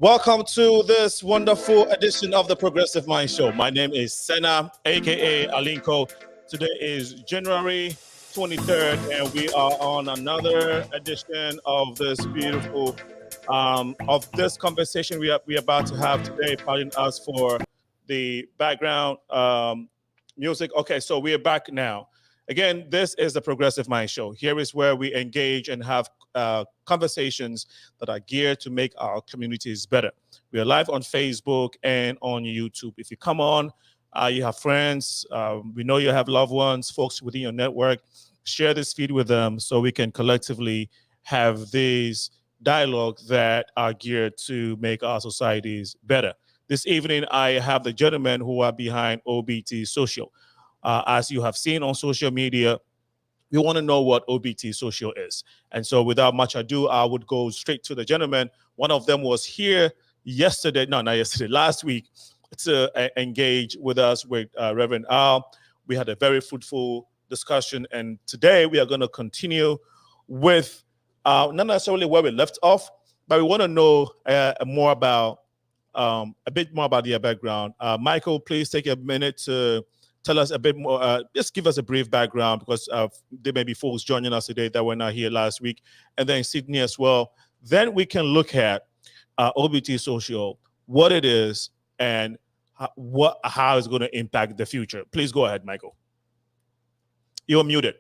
Welcome to this wonderful edition of the Progressive Mind Show. My name is Senna, aka Alinko. Today is January 23rd, and we are on another edition of this beautiful of this conversation we are about to have today. Pardon us for the background music. Okay, so we are back now. Again, this is the Progressive Mind Show. Here is where we engage and have conversations that are geared to make our communities better. We are live on Facebook and on YouTube. If you come on, you have friends, we know you have loved ones, folks within your network, share this feed with them so we can collectively have these dialogues that are geared to make our societies better. This evening, I have the gentlemen who are behind OBT Social. As you have seen on social media, we want to know what OBT Social is. And so without much ado, I would go straight to the gentleman. One of them was here yesterday, no, not yesterday, last week, to engage with us with Reverend Al. We had a very fruitful discussion. And today we are going to continue with not necessarily where we left off, but we want to know more about, a bit more about your background. Michael, please take a minute to tell us a bit more, just give us a brief background, because there may be folks joining us today that were not here last week, and then Sydney as well. Then we can look at OBT Social, what it is, and how it's going to impact the future. Please go ahead, Michael. You're muted.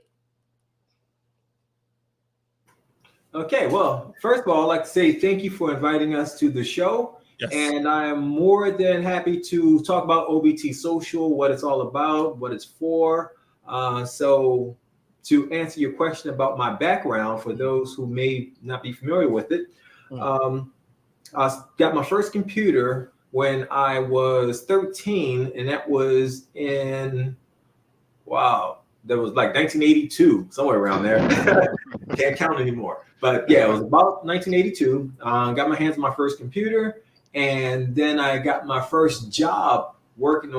Okay, well, first of all, I'd like to say thank you for inviting us to the show. Yes. And I am more than happy to talk about OBT Social, what it's all about, what it's for. So to answer your question about my background, for those who may not be familiar with it, I got my first computer when I was 13, and that was in, that was like 1982, somewhere around there. Can't count anymore. But yeah, it was about 1982. Got my hands on my first computer, and then I got my first job working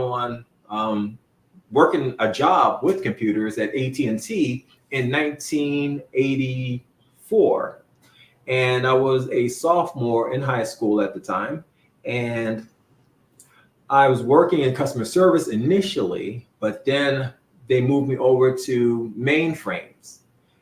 a job with computers at AT&T in 1984. And I was a sophomore in high school at the time, and I was working in customer service initially, but then they moved me over to mainframes.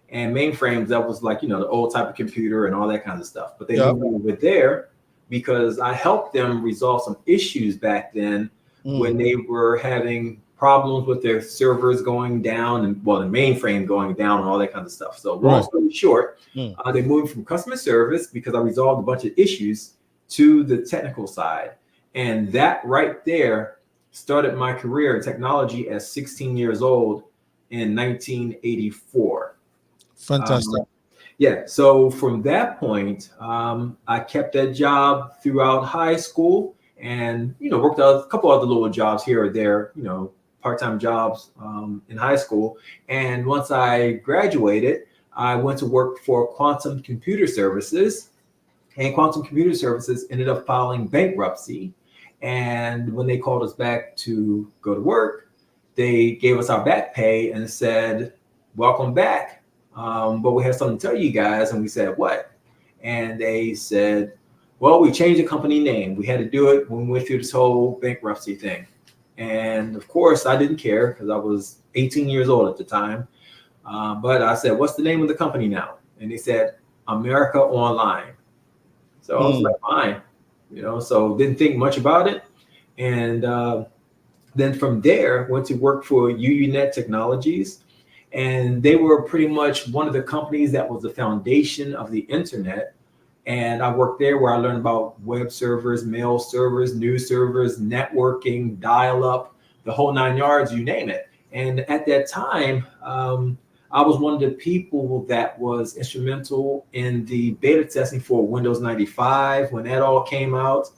And mainframes, that was like, the old type of computer and all that kind of stuff. But they moved me over there because I helped them resolve some issues back then when they were having problems with their servers going down and, the mainframe going down and all that kind of stuff. So long story short, they moved from customer service because I resolved a bunch of issues to the technical side. And that right there started my career in technology at 16 years old in 1984. Fantastic. So from that point, I kept that job throughout high school and, worked a couple other little jobs here or there, part-time jobs in high school. And once I graduated, I went to work for Quantum Computer Services, and Quantum Computer Services ended up filing bankruptcy. And when they called us back to go to work, they gave us our back pay and said, welcome back. But we have something to tell you guys. And we said, what? And they said, well, we changed the company name. We had to do it when we went through this whole bankruptcy thing. And of course, I didn't care because I was 18 years old at the time. But I said, what's the name of the company now? And they said, America Online. So I was like, fine. So didn't think much about it. And then from there, went to work for UUNet Technologies. And they were pretty much one of the companies that was the foundation of the internet. And I worked there where I learned about web servers, mail servers, news servers, networking, dial-up, the whole 9 yards, you name it. And at that time, I was one of the people that was instrumental in the beta testing for Windows 95 when that all came out.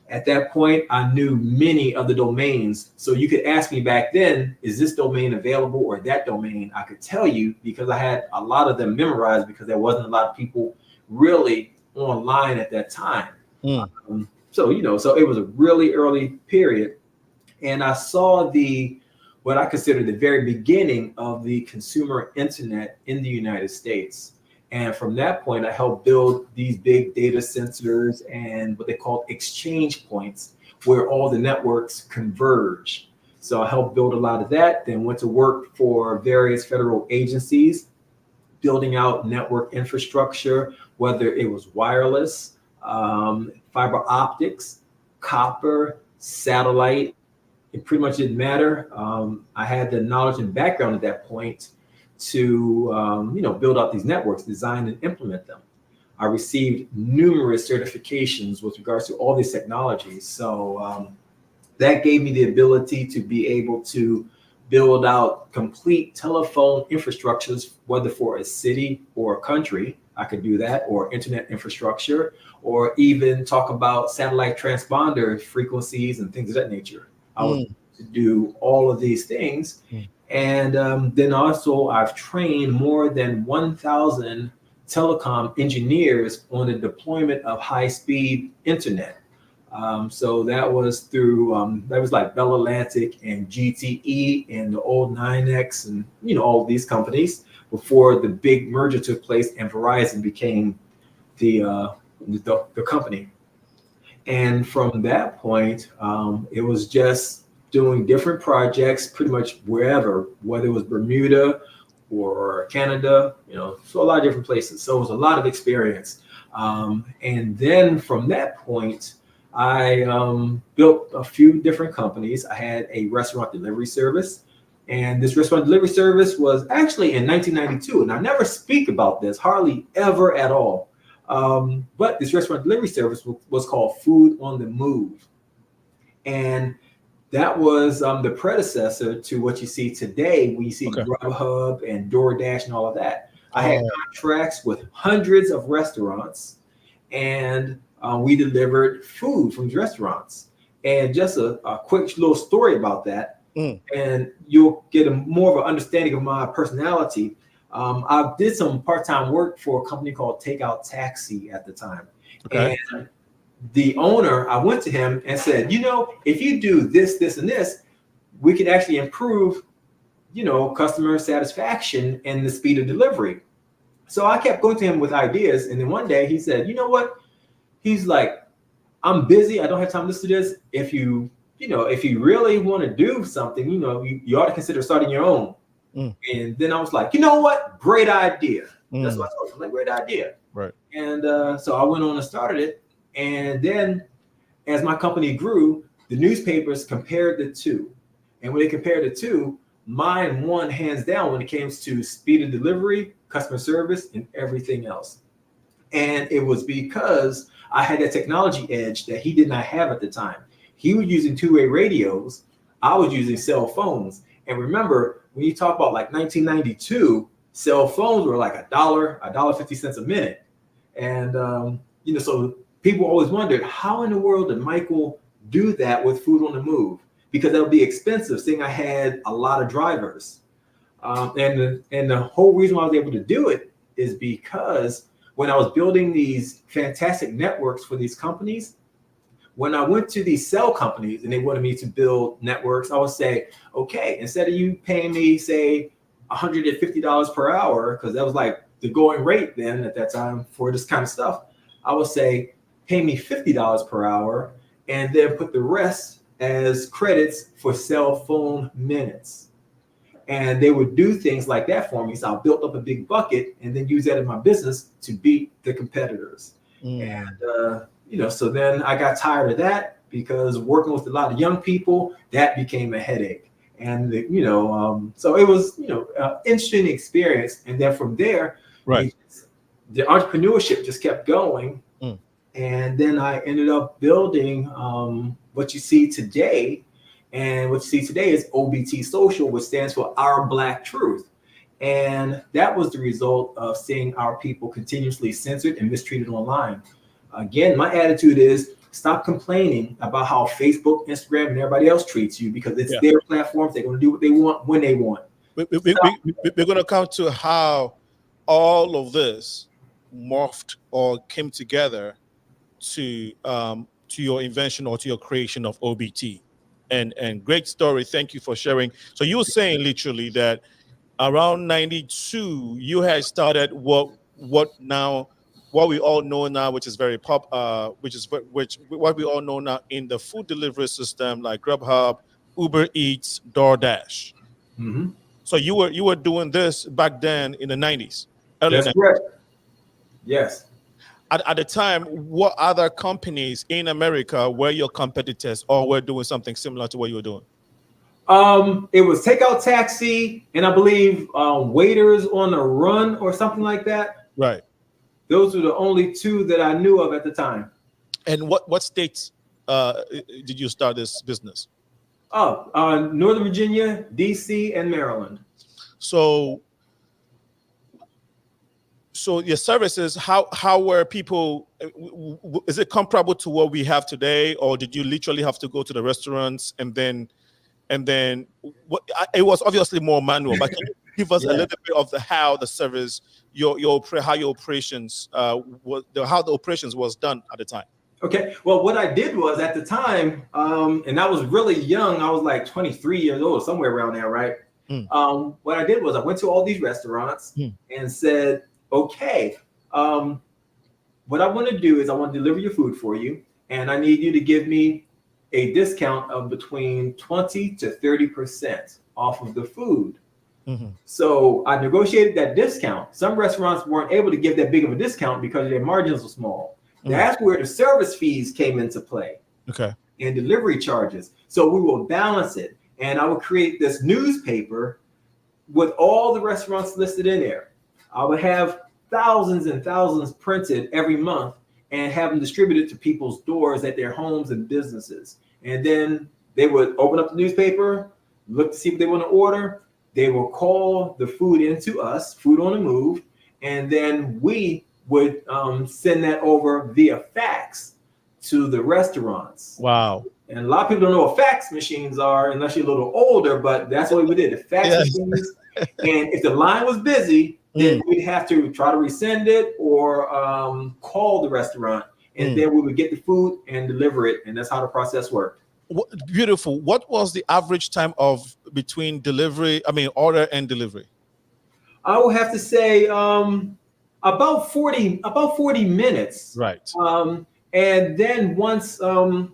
At that point, I knew many of the domains. So you could ask me back then, is this domain available or that domain? I could tell you because I had a lot of them memorized because there wasn't a lot of people really online at that time. So it was a really early period. And I saw what I consider the very beginning of the consumer internet in the United States. And from that point, I helped build these big data centers and what they call exchange points where all the networks converge. So I helped build a lot of that, then went to work for various federal agencies, building out network infrastructure, whether it was wireless, fiber optics, copper, satellite. It pretty much didn't matter. I had the knowledge and background at that point to build out these networks, design and implement them. I received numerous certifications with regards to all these technologies. So that gave me the ability to be able to build out complete telephone infrastructures, whether for a city or a country. I could do that, or internet infrastructure, or even talk about satellite transponder frequencies and things of that nature. I was able to do all of these things. And then also I've trained more than 1,000 telecom engineers on the deployment of high-speed internet. So that was through, that was like Bell Atlantic and GTE and the old 9X and, all of these companies before the big merger took place and Verizon became the company. And from that point, it was just doing different projects pretty much wherever, whether it was Bermuda or Canada, so a lot of different places. So it was a lot of experience. And then from that point, I built a few different companies. I had a restaurant delivery service. And this restaurant delivery service was actually in 1992. And I never speak about this, hardly ever at all. But this restaurant delivery service was called Food on the Move. And that was the predecessor to what you see today when you see Grubhub and DoorDash and all of that. I had contracts with hundreds of restaurants, and we delivered food from these restaurants. And just a quick little story about that, and you'll get more of an understanding of my personality. I did some part-time work for a company called Takeout Taxi at the time. Okay. And the owner, I went to him and said, if you do this, this, and this, we could actually improve, customer satisfaction and the speed of delivery. So I kept going to him with ideas. And then one day he said, you know what? He's like, I'm busy. I don't have time to listen to this. If you really want to do something, you ought to consider starting your own. And then I was like, you know what? Great idea. That's what I told him. I'm like, great idea. Right. And so I went on and started it. And then as my company grew, the newspapers compared the two. And when they compared the two, mine won hands down when it came to speed of delivery, customer service, and everything else. And it was because I had that technology edge that he did not have at the time. He was using two-way radios. I was using cell phones. And remember, when you talk about like 1992, cell phones were like $1.50 a minute. And, so people always wondered, how in the world did Michael do that with Food on the Move? Because that would be expensive, seeing I had a lot of drivers. And the whole reason why I was able to do it is because when I was building these fantastic networks for these companies, when I went to these cell companies and they wanted me to build networks, I would say, okay, instead of you paying me, say, $150 per hour, because that was like the going rate then at that time for this kind of stuff, I would say, pay me $50 per hour and then put the rest as credits for cell phone minutes. And they would do things like that for me. So I built up a big bucket and then use that in my business to beat the competitors. And, so then I got tired of that because working with a lot of young people, that became a headache. And, so it was, an interesting experience. And then from there, right, the entrepreneurship just kept going. And then I ended up building what you see today. And what you see today is OBT Social, which stands for Our Black Truth. And that was the result of seeing our people continuously censored and mistreated online. Again, my attitude is stop complaining about how Facebook, Instagram, and everybody else treats you, because it's their platforms. They're going to do what they want when they want. We're going to come to how all of this morphed or came together to your invention or to your creation of OBT. And great story. Thank you for sharing. So you were saying literally that around 92, you had started what we all know now, which is very which what we all know now in the food delivery system like Grubhub, Uber Eats, DoorDash. Mm-hmm. So you were doing this back then in the 90s. That's correct. Yes. At the time, what other companies in America were your competitors or were doing something similar to what you were doing? It was Takeout Taxi, and I believe Waiters on the Run or something like that. Right. Those were the only two that I knew of at the time. And what states did you start this business? Northern Virginia, DC, and Maryland. So your services, how were people? Is it comparable to what we have today, or did you literally have to go to the restaurants and then it was obviously more manual? But can you give us a little bit of how the service, how your operations, how the operations was done at the time? Okay. Well, what I did was at the time, and I was really young. I was like 23 years old, somewhere around there, right? What I did was I went to all these restaurants and said, okay, what I want to do is I want to deliver your food for you, and I need you to give me a discount of between 20 to 30% off of the food. Mm-hmm. So I negotiated that discount. Some restaurants weren't able to give that big of a discount because their margins were small. That's where the service fees came into play. Okay. And delivery charges. So we will balance it. And I will create this newspaper with all the restaurants listed in there. I would have thousands and thousands printed every month and have them distributed to people's doors at their homes and businesses. And then they would open up the newspaper, look to see what they want to order. They will call the food into us, Food on the Move, and then we would send that over via fax to the restaurants. Wow. And a lot of people don't know what fax machines are unless you're a little older, but that's what we did. The fax machines. And if the line was busy, then we'd have to try to resend it or call the restaurant. And then we would get the food and deliver it. And that's how the process worked. Beautiful. What was the average time of between order and delivery? I would have to say about 40 minutes. Right. And then once, when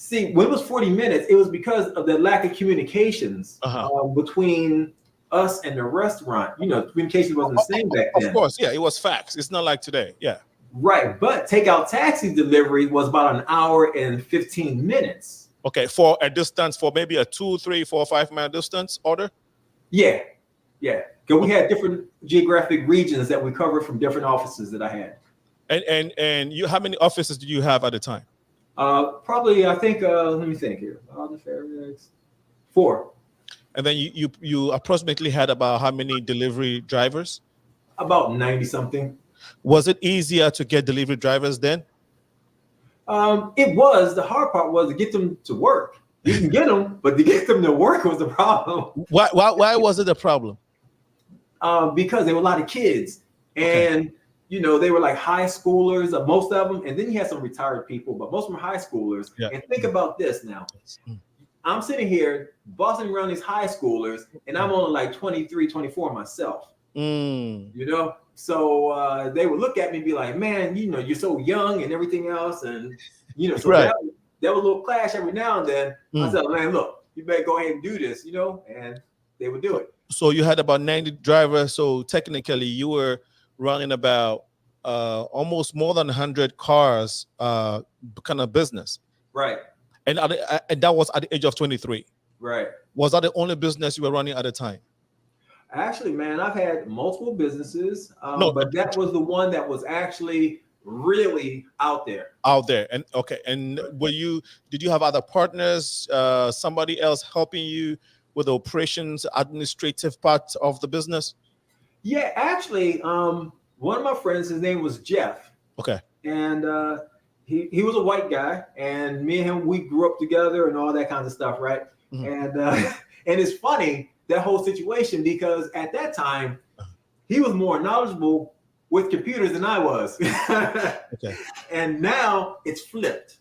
it was 40 minutes, it was because of the lack of communications between us and the restaurant. Communication wasn't the same back then. Of course, yeah, it was fax. It's not like today. Yeah. Right. But takeout taxi delivery was about an hour and 15 minutes. Okay, for a distance, for maybe a 2, 3, 4, 5 mile distance order? Yeah. Because we had different geographic regions that we covered from different offices that I had. And you, how many offices did you have at the time? Probably, I think, let me think here. 4. And then you approximately had about how many delivery drivers? About 90 something. Was it easier to get delivery drivers then? It was. The hard part was to get them to work. You can get them, but to get them to work was the problem. Why was it a problem? Because there were a lot of kids, and they were like high schoolers, most of them, and then you had some retired people, but most of them were high schoolers. Yeah. And think about this now. I'm sitting here bossing around these high schoolers, and I'm only like 23, 24 myself. So they would look at me and be like, man, you're so young and everything else. And, so that was a little clash every now and then. I said, man, look, you better go ahead and do this, and they would do it. So you had about 90 drivers. So technically you were running about almost more than 100 cars kind of business. Right. And that was at the age of 23. Right. Was that the only business you were running at the time? Actually, man, I've had multiple businesses, but that was the one that was actually really out there. And okay. And did you have other partners, somebody else helping you with the operations, administrative part of the business? Yeah, actually, one of my friends, his name was Jeff. Okay. And he was a white guy, and me and him, we grew up together and all that kind of stuff, right? And it's funny, that whole situation, because at that time he was more knowledgeable with computers than I was. Okay. And now it's flipped,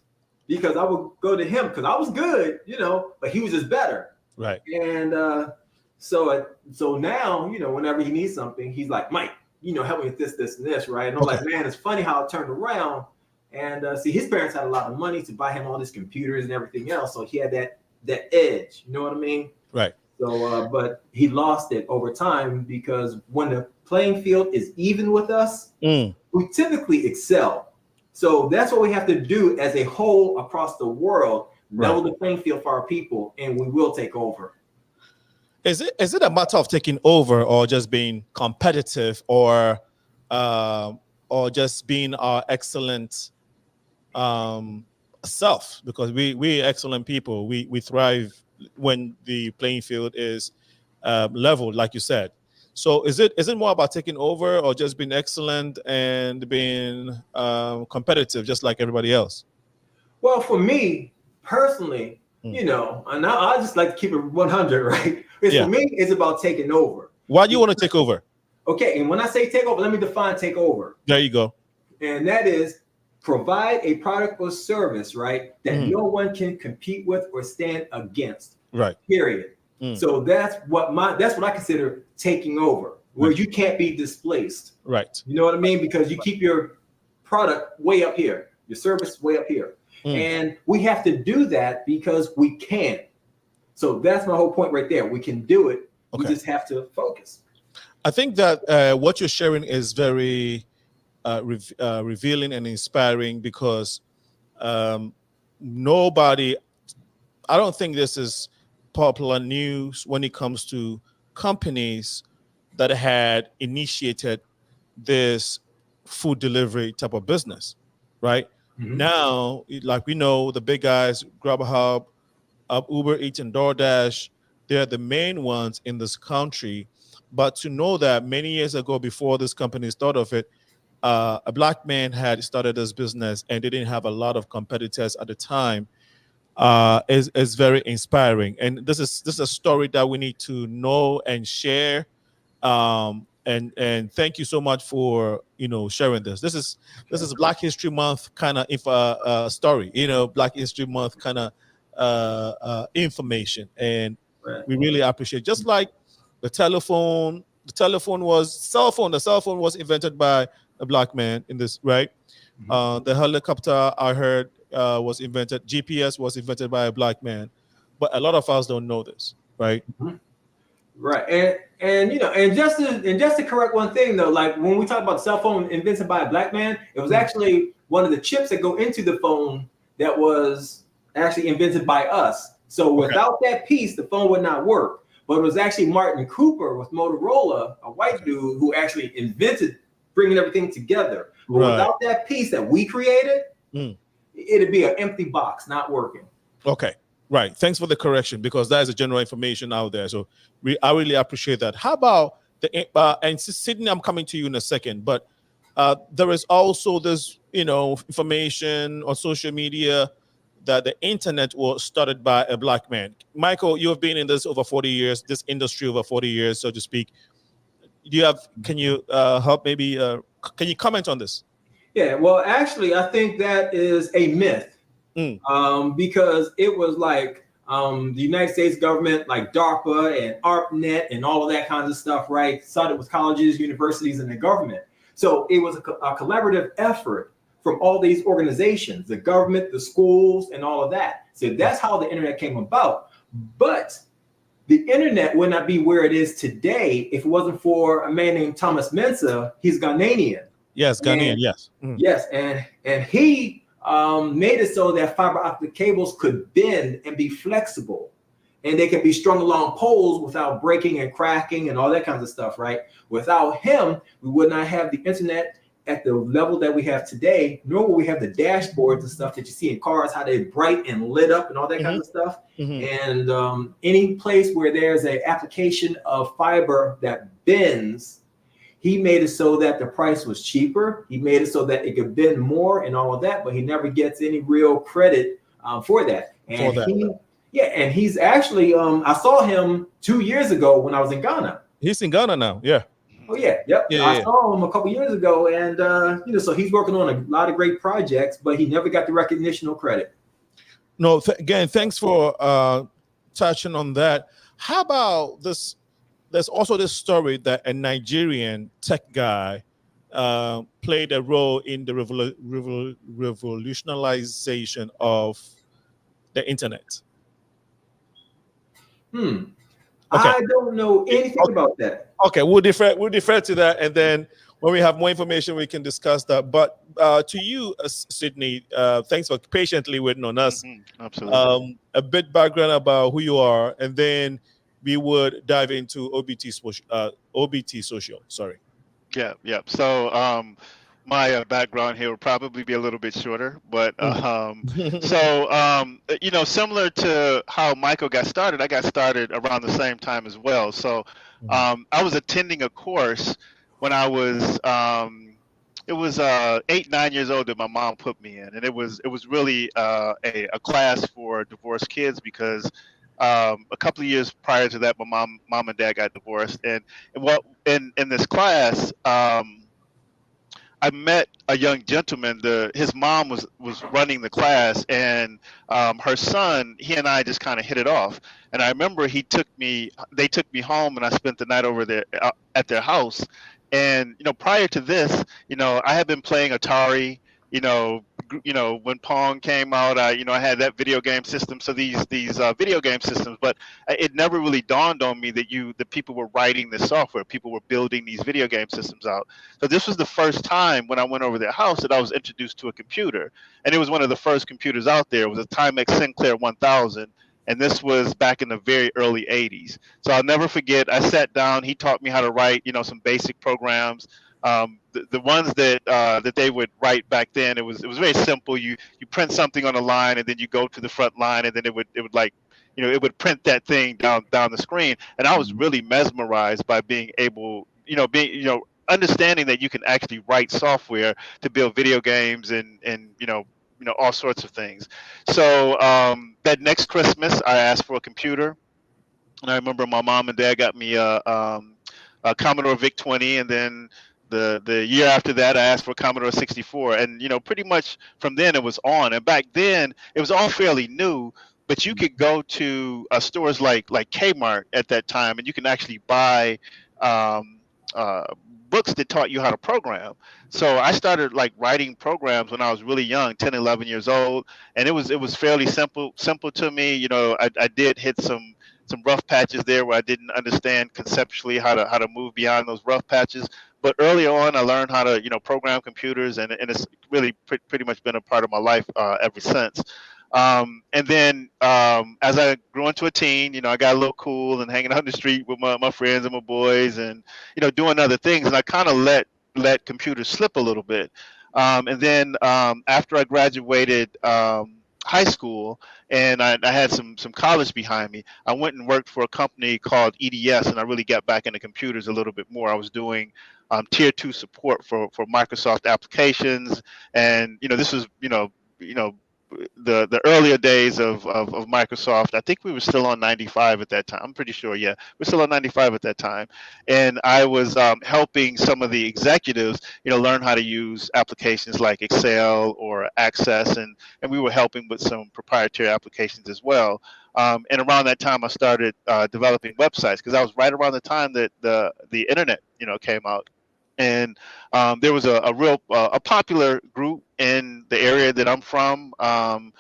because I would go to him because I was good, but he was just better. Right. And so now, whenever he needs something, he's like, Mike, help me with this and this, right? And I'm like, man, it's funny how it turned around. And see, his parents had a lot of money to buy him all these computers and everything else, so he had that edge. You know what I mean? Right. So, but he lost it over time, because when the playing field is even with us, we typically excel. So that's what we have to do as a whole across the world, level the playing field for our people, and we will take over. Is it a matter of taking over, or just being competitive, or just being our excellent self? Because we're excellent people. We thrive when the playing field is leveled, like you said. So is it more about taking over, or just being excellent and being competitive, just like everybody else? Well, for me personally, and I just like to keep it 100, right? For me, it's about taking over. Why do you want to take over? Okay, and when I say take over, let me define take over. There you go. And that is provide a product or service, right, that no one can compete with or stand against. Right. Period. So that's what I consider taking over, where you can't be displaced. Right. You know what I mean? Because you keep your product way up here, your service way up here. Mm. And we have to do that because we can. So that's my whole point right there. We can do it. We Okay. just have to focus. I think that what you're sharing is very revealing and inspiring because um, nobody, I don't think this is popular news when it comes to companies that had initiated this food delivery type of business, right? Mhm. Now, like we know, the big guys, Grubhub, Uber Eats, and DoorDash, they're the main ones in this country. But to know that many years ago, before this company thought of it, a black man had started this business and they didn't have a lot of competitors at the time is very inspiring. And this is a story that we need to know and share. And thank you so much for sharing this. This is Black History Month kind of story. Black History Month kind of information, and Right. we really appreciate. Just like the telephone, cell phone. The cell phone was invented by a black man in this, right? The helicopter I heard was invented. GPS was invented by a black man, but a lot of us don't know this, right? Mhm. Right. And just to correct one thing though, like when we talk about cell phone invented by a black man, it was actually one of the chips that go into the phone that was actually invented by us. So Okay. without that piece, the phone would not work. But it was actually Martin Cooper with Motorola, a white dude, who actually invented bringing everything together. But Right. without that piece that we created, Mm. it'd be an empty box, not working. Okay. Right. Thanks for the correction because that is a general information out there. So I really appreciate that. How about and Sydney, I'm coming to you in a second, but there is also this, information on social media that the internet was started by a black man. Michael, you have been in this over 40 years, this industry over 40 years, so to speak. Can you help maybe, can you comment on this? Yeah, well, actually, I think that is a myth. Mm. Because it was like the United States government, like DARPA and ARPANET and all of that kinds of stuff, right? Started with colleges, universities, and the government. So it was a collaborative effort from all these organizations, the government, the schools, and all of that. So that's how the internet came about. But the internet would not be where it is today if it wasn't for a man named Thomas Mensah. He's Ghanaian. Yes, Ghanaian, yes. Mm. Yes, and he made it so that fiber optic cables could bend and be flexible, and they could be strung along poles without breaking and cracking and all that kinds of stuff, right? Without him, we would not have the internet at the level that we have today, nor will we have the dashboards and stuff that you see in cars, how they're bright and lit up and all that kind of stuff. And any place where there's an application of fiber that bends, he made it so that the price was cheaper. He made it so that it could bend more and all of that, but he never gets any real credit for that. And and he's actually, I saw him 2 years ago when I was in Ghana. He's in Ghana now, yeah. Oh yeah, yep. I saw him a couple years ago, and so he's working on a lot of great projects, but he never got the recognition or credit. No, again, thanks for touching on that. How about this? There's also this story that a Nigerian tech guy played a role in the revolutionization of the internet. Okay. I don't know anything about that. Okay, we'll defer to that, and then when we have more information, we can discuss that. But to you, Sydney, thanks for patiently waiting on us. Absolutely. A bit background about who you are, and then we would dive into OBT Social. Sorry. Yeah. So my background here will probably be a little bit shorter, but similar to how Michael got started, I got started around the same time as well. So I was attending a course when I was it was 8-9 years old that my mom put me in, and it was really a class for divorced kids because a couple of years prior to that, my mom and dad got divorced, and in this class, I met a young gentleman. His mom was running the class, and her son, he and I just kind of hit it off. And I remember they took me home, and I spent the night over there at their house. And prior to this, I had been playing Atari, when Pong came out, I had that video game system. So these video game systems, but it never really dawned on me that the people were writing the software, people were building these video game systems out. So this was the first time when I went over their house that I was introduced to a computer, and it was one of the first computers out there. It was a Timex Sinclair 1000. And this was back in the very early 80s. So I'll never forget, I sat down, he taught me how to write, some basic programs. The ones that they would write back then, it was very simple. You print something on a line, and then you go to the front line, and then it would like, it would print that thing down the screen. And I was really mesmerized by being able, understanding that you can actually write software to build video games and all sorts of things. So that next Christmas, I asked for a computer, and I remember my mom and dad got me a Commodore VIC-20, and then the year after that, I asked for a Commodore 64, and pretty much from then it was on. And back then, it was all fairly new, but you could go to stores like Kmart at that time, and you can actually buy books that taught you how to program. So I started like writing programs when I was really young, 10, 11 years old, and it was fairly simple to me. I did hit some rough patches there where I didn't understand conceptually how to move beyond those rough patches. But early on, I learned how to program computers, and it's really pretty much been a part of my life ever since. And then as I grew into a teen, I got a little cool and hanging out in the street with my friends and my boys, and doing other things, and I kind of let computers slip a little bit. And then after I graduated high school, and I had some college behind me, I went and worked for a company called EDS, and I really got back into computers a little bit more. I was doing tier 2 support for Microsoft applications, and this was the earlier days of Microsoft. I think we were still on 95 at that time. I'm pretty sure, yeah, we're still on 95 at that time. And I was helping some of the executives, learn how to use applications like Excel or Access, and we were helping with some proprietary applications as well. And around that time, I started developing websites, because that was right around the time that the internet, came out. And there was a real popular group in the area that I'm from, kind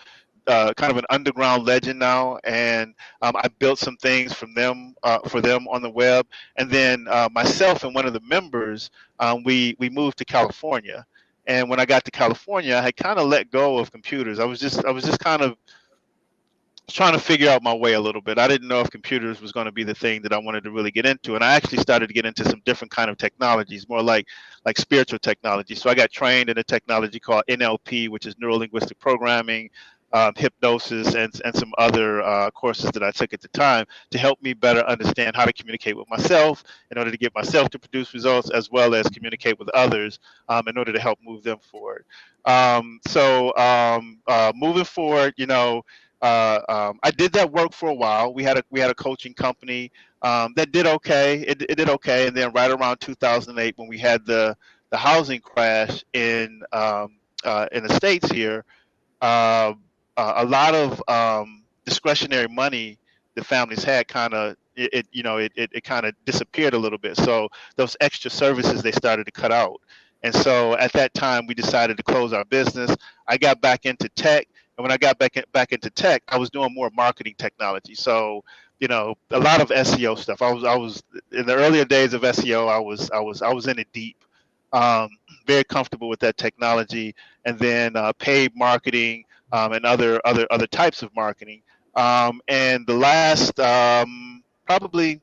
of an underground legend now, and I built some things for them on the web. And then myself and one of the members, we moved to California. And when I got to California, I had kind of let go of computers. I was just kind of trying to figure out my way a little bit. I didn't know if computers was going to be the thing that I wanted to really get into, and I actually started to get into some different kind of technologies, more like spiritual technology. So I got trained in a technology called NLP, which is neuro linguistic programming, hypnosis, and some other courses that I took at the time to help me better understand how to communicate with myself in order to get myself to produce results, as well as communicate with others in order to help move them forward. Moving forward, I did that work for a while. We had a coaching company that did okay. It did okay, and then right around 2008, when we had the housing crash in the States here, a lot of discretionary money the families had kind of it kind of disappeared a little bit. So those extra services, they started to cut out. And so at that time, we decided to close our business. I got back into tech. And when I got back into tech, I was doing more marketing technology. So, a lot of SEO stuff. I was in the earlier days of SEO. I was in it deep. Very comfortable with that technology, and then paid marketing and other types of marketing. And the last probably,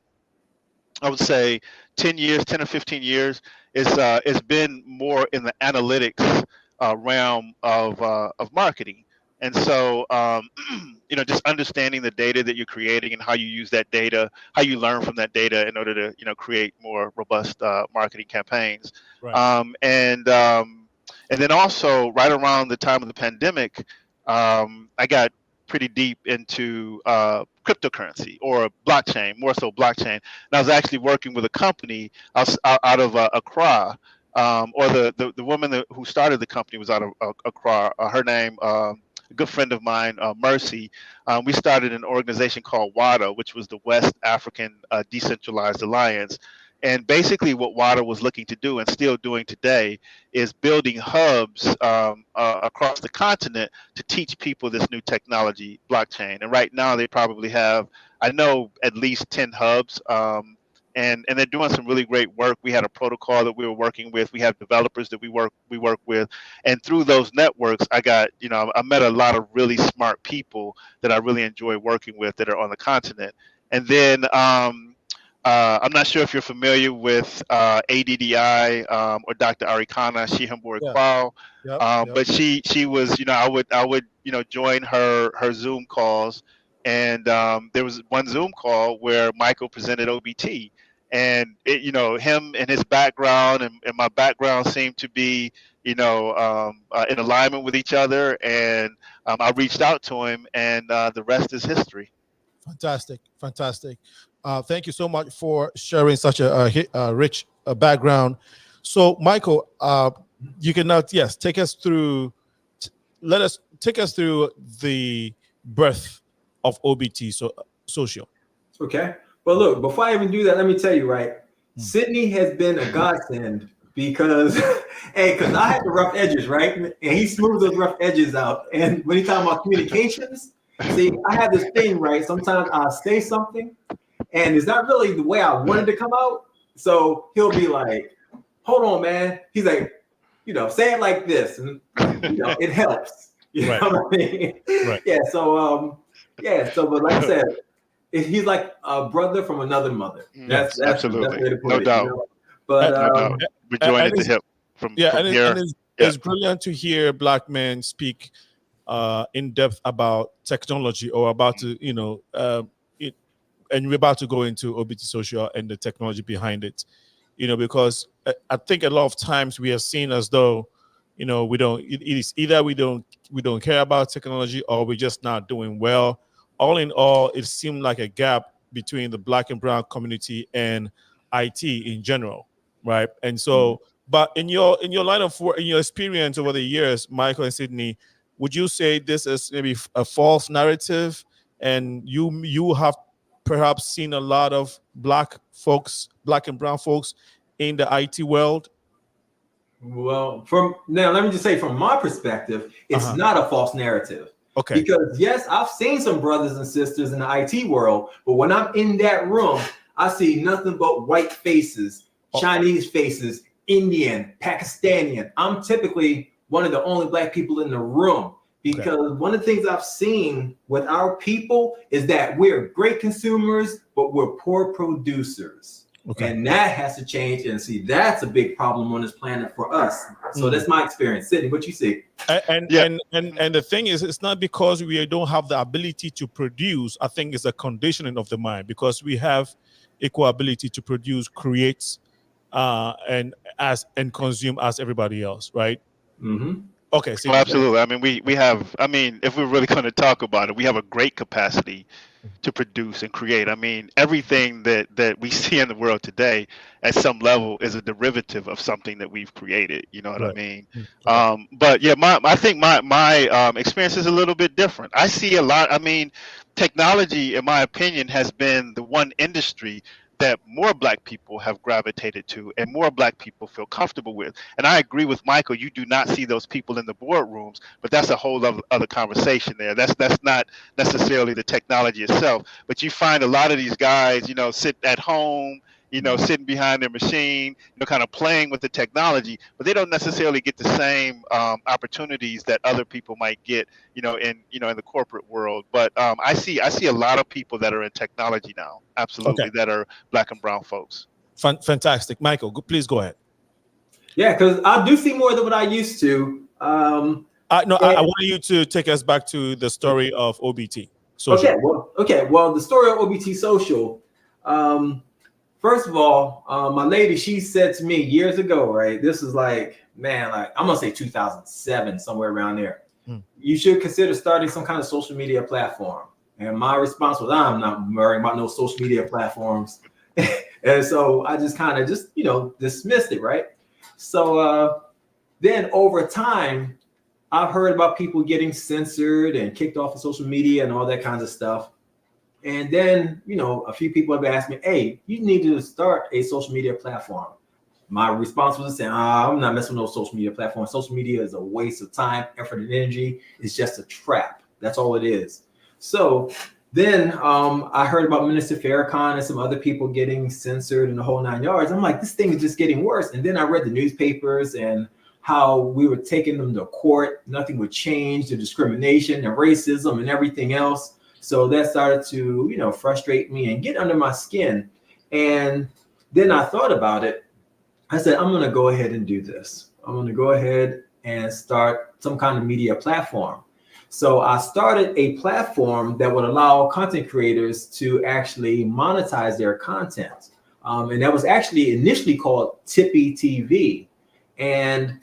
I would say 10 or 15 years, it's been more in the analytics realm of marketing. And so, just understanding the data that you're creating and how you use that data, how you learn from that data in order to, create more robust marketing campaigns. Right. And then also right around the time of the pandemic, I got pretty deep into cryptocurrency, or blockchain, more so blockchain. And I was actually working with a company out of Accra, or the woman who started the company was out of Accra. Her name, a good friend of mine, Mercy. We started an organization called WADA, which was the West African Decentralized Alliance. And basically, what WADA was looking to do and still doing today is building hubs across the continent to teach people this new technology, blockchain. And right now, they probably have, I know, at least 10 hubs. And they're doing some really great work. We had a protocol that we were working with. We have developers that we work with, and through those networks, I met a lot of really smart people that I really enjoy working with that are on the continent. And then I'm not sure if you're familiar with ADDI or Dr. Arikana Shihambori Yeah. Kwao, Yep. but she was, I would join her Zoom calls, and there was one Zoom call where Michael presented OBT, and him and his background and my background seemed to be in alignment with each other, and I reached out to him, and the rest is history. Fantastic. Thank you so much for sharing such a rich background. So, Michael, you can now, yes, take us through the birth of OBT Social. Okay. Well, look, before I even do that, let me tell you, right? Sydney has been a godsend because, because I had the rough edges, right? And he smoothed those rough edges out. And when he's talking about communications, see, I have this thing, right? Sometimes I'll say something and it's not really the way I wanted to come out. So he'll be like, hold on, man. He's like, say it like this. And, it helps. You know what I mean? Right. Yeah. So, but like I said, he's like a brother from another mother. That's absolutely, the way to put no it, doubt. But we're joined at the hip from here. It's brilliant to hear Black men speak in depth about technology or about to, and we're about to go into OBT Social and the technology behind it, because I think a lot of times we are seen as though, we don't. It is either we don't care about technology or we're just not doing well. All in all, it seemed like a gap between the Black and brown community and IT in general, right? And so, but in your line of work, in your experience over the years, Michael and Sydney, would you say this is maybe a false narrative, and you have perhaps seen a lot of Black and brown folks in the IT world? Well, let me just say, from my perspective, it's not a false narrative. Okay. Because yes, I've seen some brothers and sisters in the IT world, but when I'm in that room, I see nothing but white faces, Chinese faces, Indian, Pakistani. I'm typically one of the only Black people in the room, because one of the things I've seen with our people is that we're great consumers, but we're poor producers. Okay. And that has to change. And see, that's a big problem on this planet for us. So that's my experience. Sydney, what you see? And the thing is, it's not because we don't have the ability to produce. I think it's a conditioning of the mind, because we have equal ability to produce, create, and consume as everybody else, right? Mm-hmm. Okay. So absolutely. I mean, we have. I mean, if we're really going to talk about it, we have a great capacity to produce and create. I mean, everything that we see in the world today at some level is a derivative of something that we've created. You know what I mean? But yeah, I think my experience is a little bit different. I see a lot. I mean, technology, in my opinion, has been the one industry that more Black people have gravitated to and more Black people feel comfortable with. And I agree with Michael, you do not see those people in the boardrooms, but that's a whole other conversation there. That's not necessarily the technology itself, but you find a lot of these guys, sit at home, sitting behind their machine, kind of playing with the technology, but they don't necessarily get the same opportunities that other people might get, in the corporate world. But I see a lot of people that are in technology now, absolutely, that are Black and brown folks. Fantastic, Michael. Please go ahead. Yeah, because I do see more than what I used to. I want you to take us back to the story of OBT Social. Well, the story of OBT Social. First of all, my lady, she said to me years ago, right? This is I'm gonna say 2007, somewhere around there. You should consider starting some kind of social media platform. And my response was, I'm not worrying about no social media platforms. And so I just kind of dismissed it, right? So then over time, I've heard about people getting censored and kicked off of social media and all that kinds of stuff. And then, a few people have asked me, hey, you need to start a social media platform. My response was saying, I'm not messing with no social media platform. Social media is a waste of time, effort, and energy. It's just a trap. That's all it is. So then I heard about Minister Farrakhan and some other people getting censored and the whole 9 yards. I'm like, this thing is just getting worse. And then I read the newspapers and how we were taking them to court. Nothing would change, the discrimination and racism and everything else. So that started to, frustrate me and get under my skin. And then I thought about it. I said, I'm going to go ahead and do this. I'm going to go ahead and start some kind of media platform. So I started a platform that would allow content creators to actually monetize their content. And that was actually initially called Tippy TV. And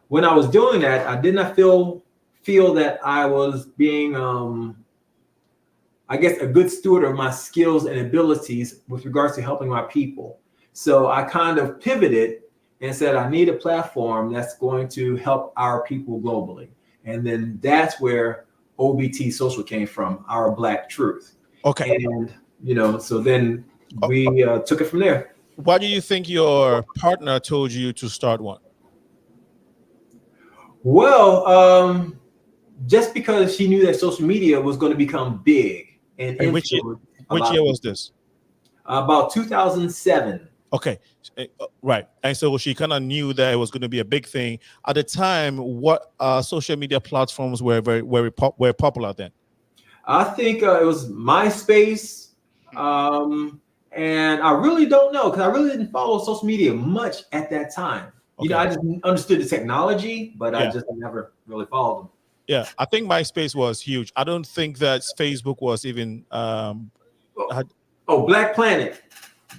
when I was doing that, I did not feel that I was being, I guess, a good steward of my skills and abilities with regards to helping my people. So I kind of pivoted and said, I need a platform that's going to help our people globally. And then that's where OBT Social came from, Our Black Truth. Okay. And, so then we took it from there. Why do you think your partner told you to start one? Well, just because she knew that social media was going to become big. And which year was this? About 2007. Okay, right. And so she kind of knew that it was going to be a big thing. At the time, what social media platforms were very popular then? I think it was MySpace. And I really don't know, because I really didn't follow social media much at that time. Okay. I just understood the technology, but I just never really followed them. Yeah, I think MySpace was huge. I don't think that Facebook was even. Black Planet.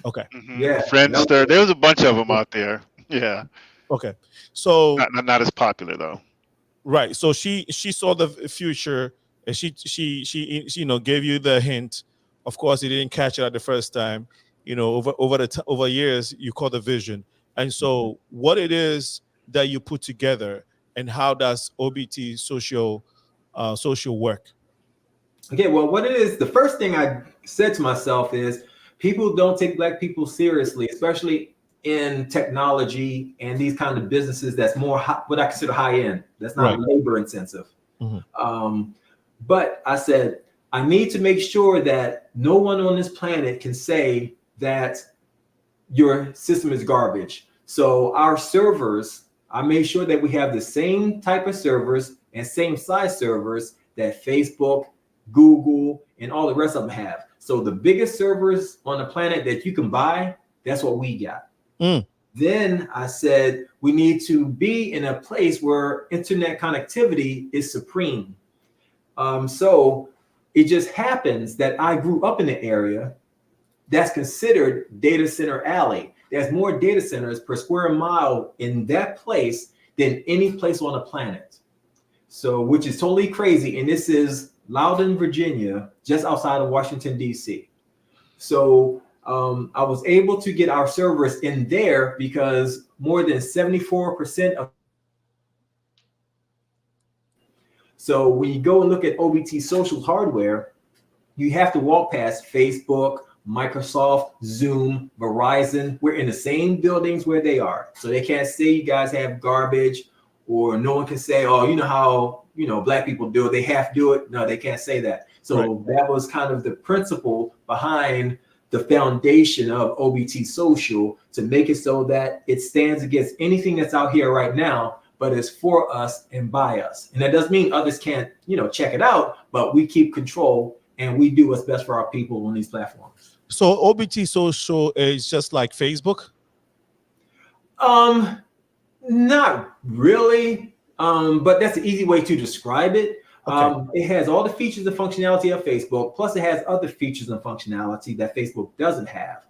Okay. Mm-hmm. Yeah. Friendster. There was a bunch of them out there. Yeah. Okay. So not as popular though. Right. So she saw the future, and she gave you the hint. Of course, you didn't catch it at the first time. Over years, you caught the vision. And so, what it is that you put together, and how does OBT social work? Okay. Well, what it is, the first thing I said to myself is, people don't take Black people seriously, especially in technology and these kind of businesses that's more what I consider high end. That's not labor intensive. Mm-hmm. But I said, I need to make sure that no one on this planet can say that your system is garbage. So our servers, I made sure that we have the same type of servers and same size servers that Facebook, Google, and all the rest of them have. So the biggest servers on the planet that you can buy, that's what we got. Then I said, we need to be in a place where internet connectivity is supreme. So it just happens that I grew up in an area that's considered data center alley. There's more data centers per square mile in that place than any place on the planet. So, which is totally crazy. And this is Loudoun, Virginia, just outside of Washington, D.C. So I was able to get our servers in there because more than 74% of. So when you go and look at OBT Social hardware, you have to walk past Facebook, Microsoft, Zoom, Verizon. We're in the same buildings where they are. So they can't say you guys have garbage, or no one can say, oh, you know how, Black people do it. They have to do it. No, they can't say that. So that was kind of the principle behind the foundation of OBT Social, to make it so that it stands against anything that's out here right now, but it's for us and by us. And that doesn't mean others can't, check it out, but we keep control and we do what's best for our people on these platforms. So OBT Social is just like Facebook? Not really, but that's an easy way to describe it. Okay. It has all the features and functionality of Facebook, plus it has other features and functionality that Facebook doesn't have.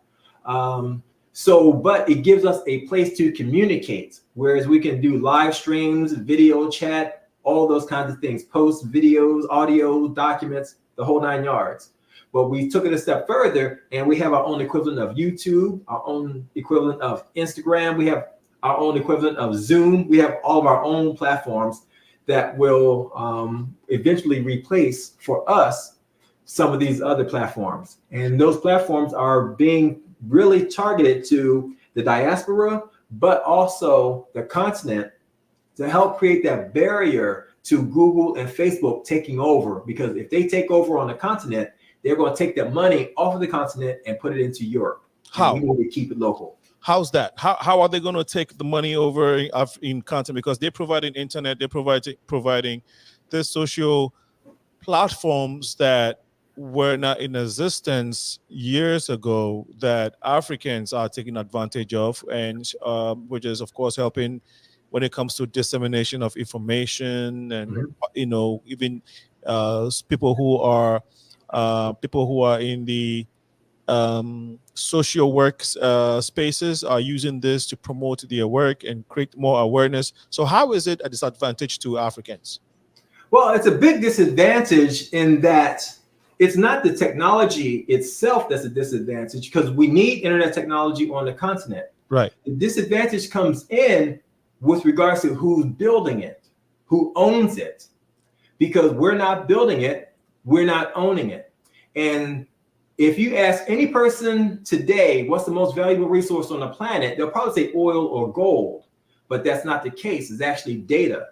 But it gives us a place to communicate, whereas we can do live streams, video chat, all those kinds of things, post videos, audio, documents, the whole 9 yards. But we took it a step further, and we have our own equivalent of YouTube, our own equivalent of Instagram. We have our own equivalent of Zoom. We have all of our own platforms that will eventually replace for us, some of these other platforms. And those platforms are being really targeted to the diaspora, but also the continent, to help create that barrier to Google and Facebook taking over. Because if they take over on the continent, they're going to take that money off of the continent and put it into Europe. How? We need to keep it local. How's that? How are they going to take the money over in content? Because they're providing internet, they're providing the social platforms that were not in existence years ago, that Africans are taking advantage of, and which is of course helping when it comes to dissemination of information, and even people who are in the social work spaces are using this to promote their work and create more awareness. So how is it a disadvantage to Africans? Well, it's a big disadvantage in that it's not the technology itself that's a disadvantage, because we need internet technology on the continent. Right. The disadvantage comes in with regards to who's building it, who owns it, because we're not building it, we're not owning it. And if you ask any person today, what's the most valuable resource on the planet, they'll probably say oil or gold, but that's not the case. It's actually data.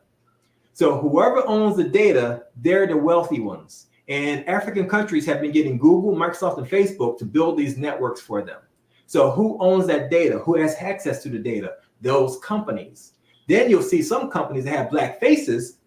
So whoever owns the data, they're the wealthy ones. And African countries have been getting Google, Microsoft, and Facebook to build these networks for them. So who owns that data? Who has access to the data? Those companies. Then you'll see some companies that have black faces,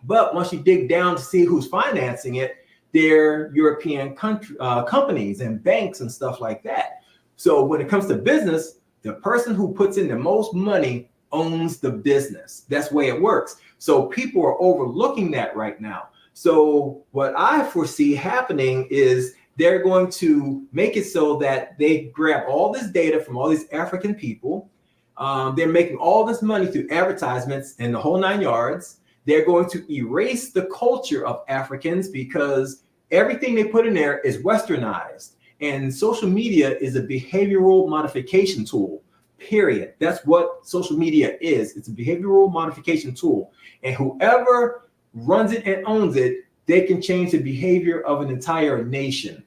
but once you dig down to see who's financing it, they're European companies and banks and stuff like that. So when it comes to business, the person who puts in the most money owns the business. That's the way it works. So people are overlooking that right now. So what I foresee happening is they're going to make it so that they grab all this data from all these African people. They're making all this money through advertisements and the whole 9 yards. They're going to erase the culture of Africans because everything they put in there is westernized. And social media is a behavioral modification tool, period. That's what social media is. It's a behavioral modification tool. And whoever runs it and owns it, they can change the behavior of an entire nation.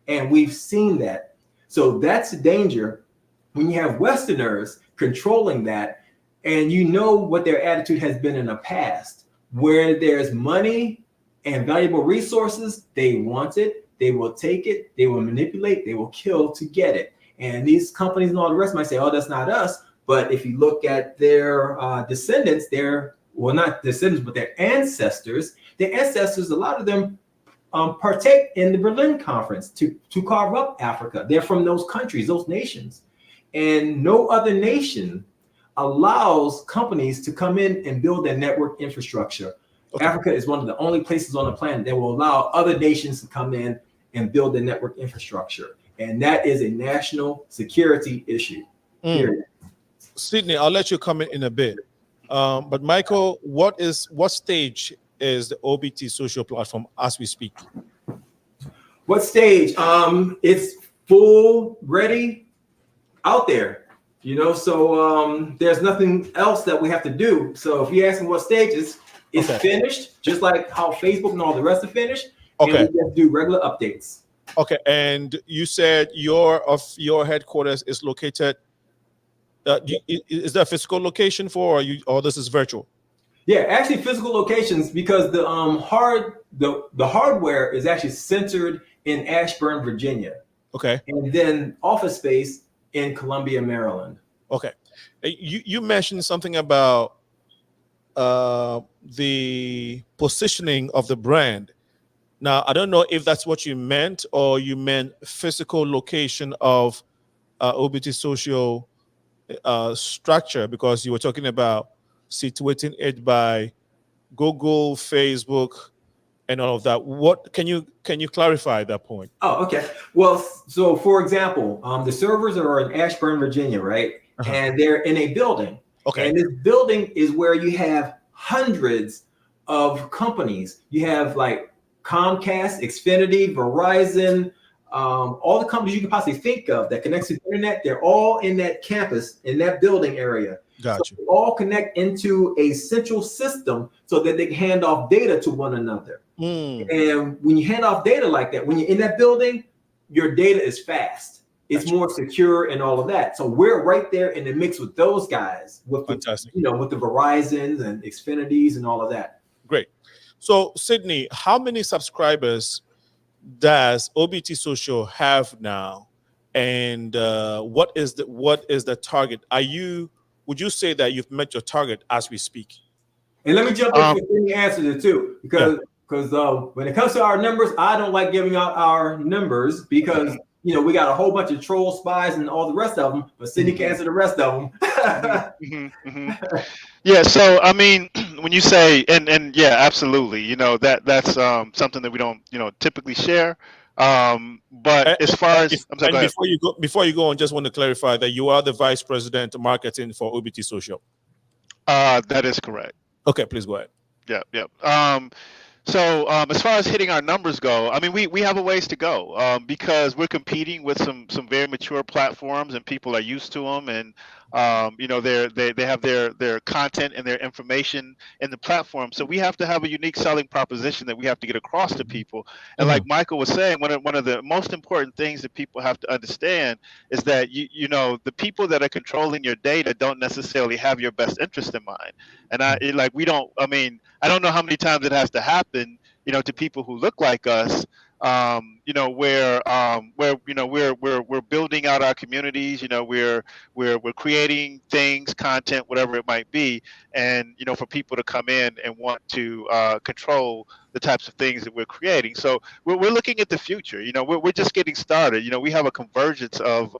And we've seen that. So that's the danger when you have Westerners controlling that, and you know what their attitude has been in the past. Where there's money and valuable resources, they want it, they will take it, they will manipulate, they will kill to get it. And these companies and all the rest might say, oh, that's not us. But if you look at their descendants, not descendants, but their ancestors, a lot of them partake in the Berlin Conference to carve up Africa. They're from those countries, those nations. And no other nation allows companies to come in and build their network infrastructure. Okay. Africa is one of the only places on the planet that will allow other nations to come in and build their network infrastructure. And that is a national security issue. Sydney, I'll let you comment in a bit. But Michael, what stage is the OBT social platform as we speak? What stage? It's full ready out there. So there's nothing else that we have to do. So if you're asking what stages, it's finished, just like how Facebook and all the rest are finished. Okay. And we have to do regular updates. Okay. And you said your headquarters is located. Is there a physical location for, or this is virtual? Yeah, actually physical locations, because the hardware is actually centered in Ashburn, Virginia. Okay. And then office space in Columbia, Maryland. Okay. You mentioned something about the positioning of the brand. Now, I don't know if that's what you meant, or you meant physical location of OBT social structure, because you were talking about situating it by Google, Facebook, and all of that. What can you clarify that point? Oh, okay. Well, so for example, the servers are in Ashburn, Virginia, right? Uh-huh. And they're in a building. Okay. And this building is where you have hundreds of companies. You have like Comcast, Xfinity, Verizon, all the companies you can possibly think of that connects to the internet. They're all in that campus, in that building area. So Got you. they all connect into a central system so that they can hand off data to one another. And when you hand off data like that, when you're in that building, your data is fast. It's Gotcha. more secure and all of that. So we're right there in the mix with those guys, with the Fantastic. with the Verizons and Xfinities and all of that. Great. So, Sydney, how many subscribers does OBT Social have now, and what is the target? Would you say that you've met your target as we speak? And let me jump in Um, for any answers too, Yeah. because when it comes to our numbers, I don't like giving out our numbers because we got a whole bunch of troll spies and all the rest of them, but Sydney can answer the rest of them. Yeah, so I mean, when you say and yeah, absolutely, that's something that we don't typically share. But And, as far as I'm sorry, and go ahead. before you go on, just want to clarify that you are the vice president of marketing for OBT Social. That is correct. Okay, please go ahead. Yeah. So as far as hitting our numbers go, I mean, we have a ways to go because we're competing with some very mature platforms and people are used to them, and they have their content and their information in the platform. So we have to have a unique selling proposition that we have to get across to people. And like Michael was saying, one of the most important things that people have to understand is that the people that are controlling your data don't necessarily have your best interest in mind. And I don't know how many times it has to happen, to people who look like us, where we're building out our communities, we're creating things, content, whatever it might be, and for people to come in and want to control the types of things that we're creating. So we're looking at the future. We're just getting started. We have a convergence of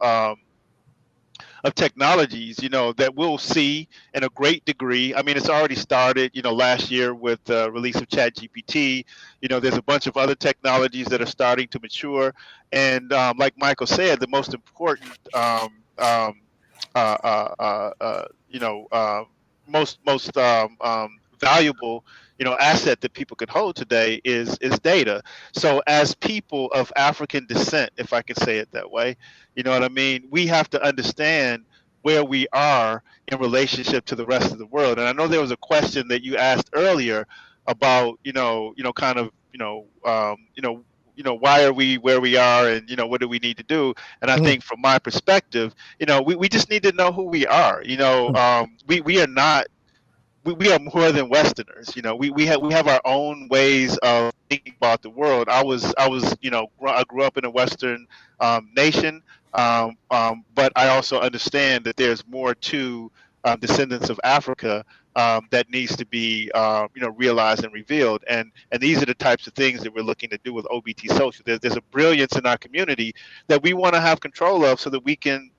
technologies, that we'll see in a great degree. I mean, it's already started, last year with the release of ChatGPT. There's a bunch of other technologies that are starting to mature. And like Michael said, the most important, uh, uh, uh, uh, you know, uh, most valuable, asset that people can hold today is data. So as people of African descent, if I can say it that way, you know what I mean? We have to understand where we are in relationship to the rest of the world. And I know there was a question that you asked earlier about, kind of, why are we where we are, and what do we need to do? And I think from my perspective, we just need to know who we are. We are not we are more than Westerners. We have our own ways of thinking about the world. I grew up in a Western nation, but I also understand that there's more to descendants of Africa that needs to be realized and revealed. And these are the types of things that we're looking to do with OBT Social. There's a brilliance in our community that we want to have control of so that we can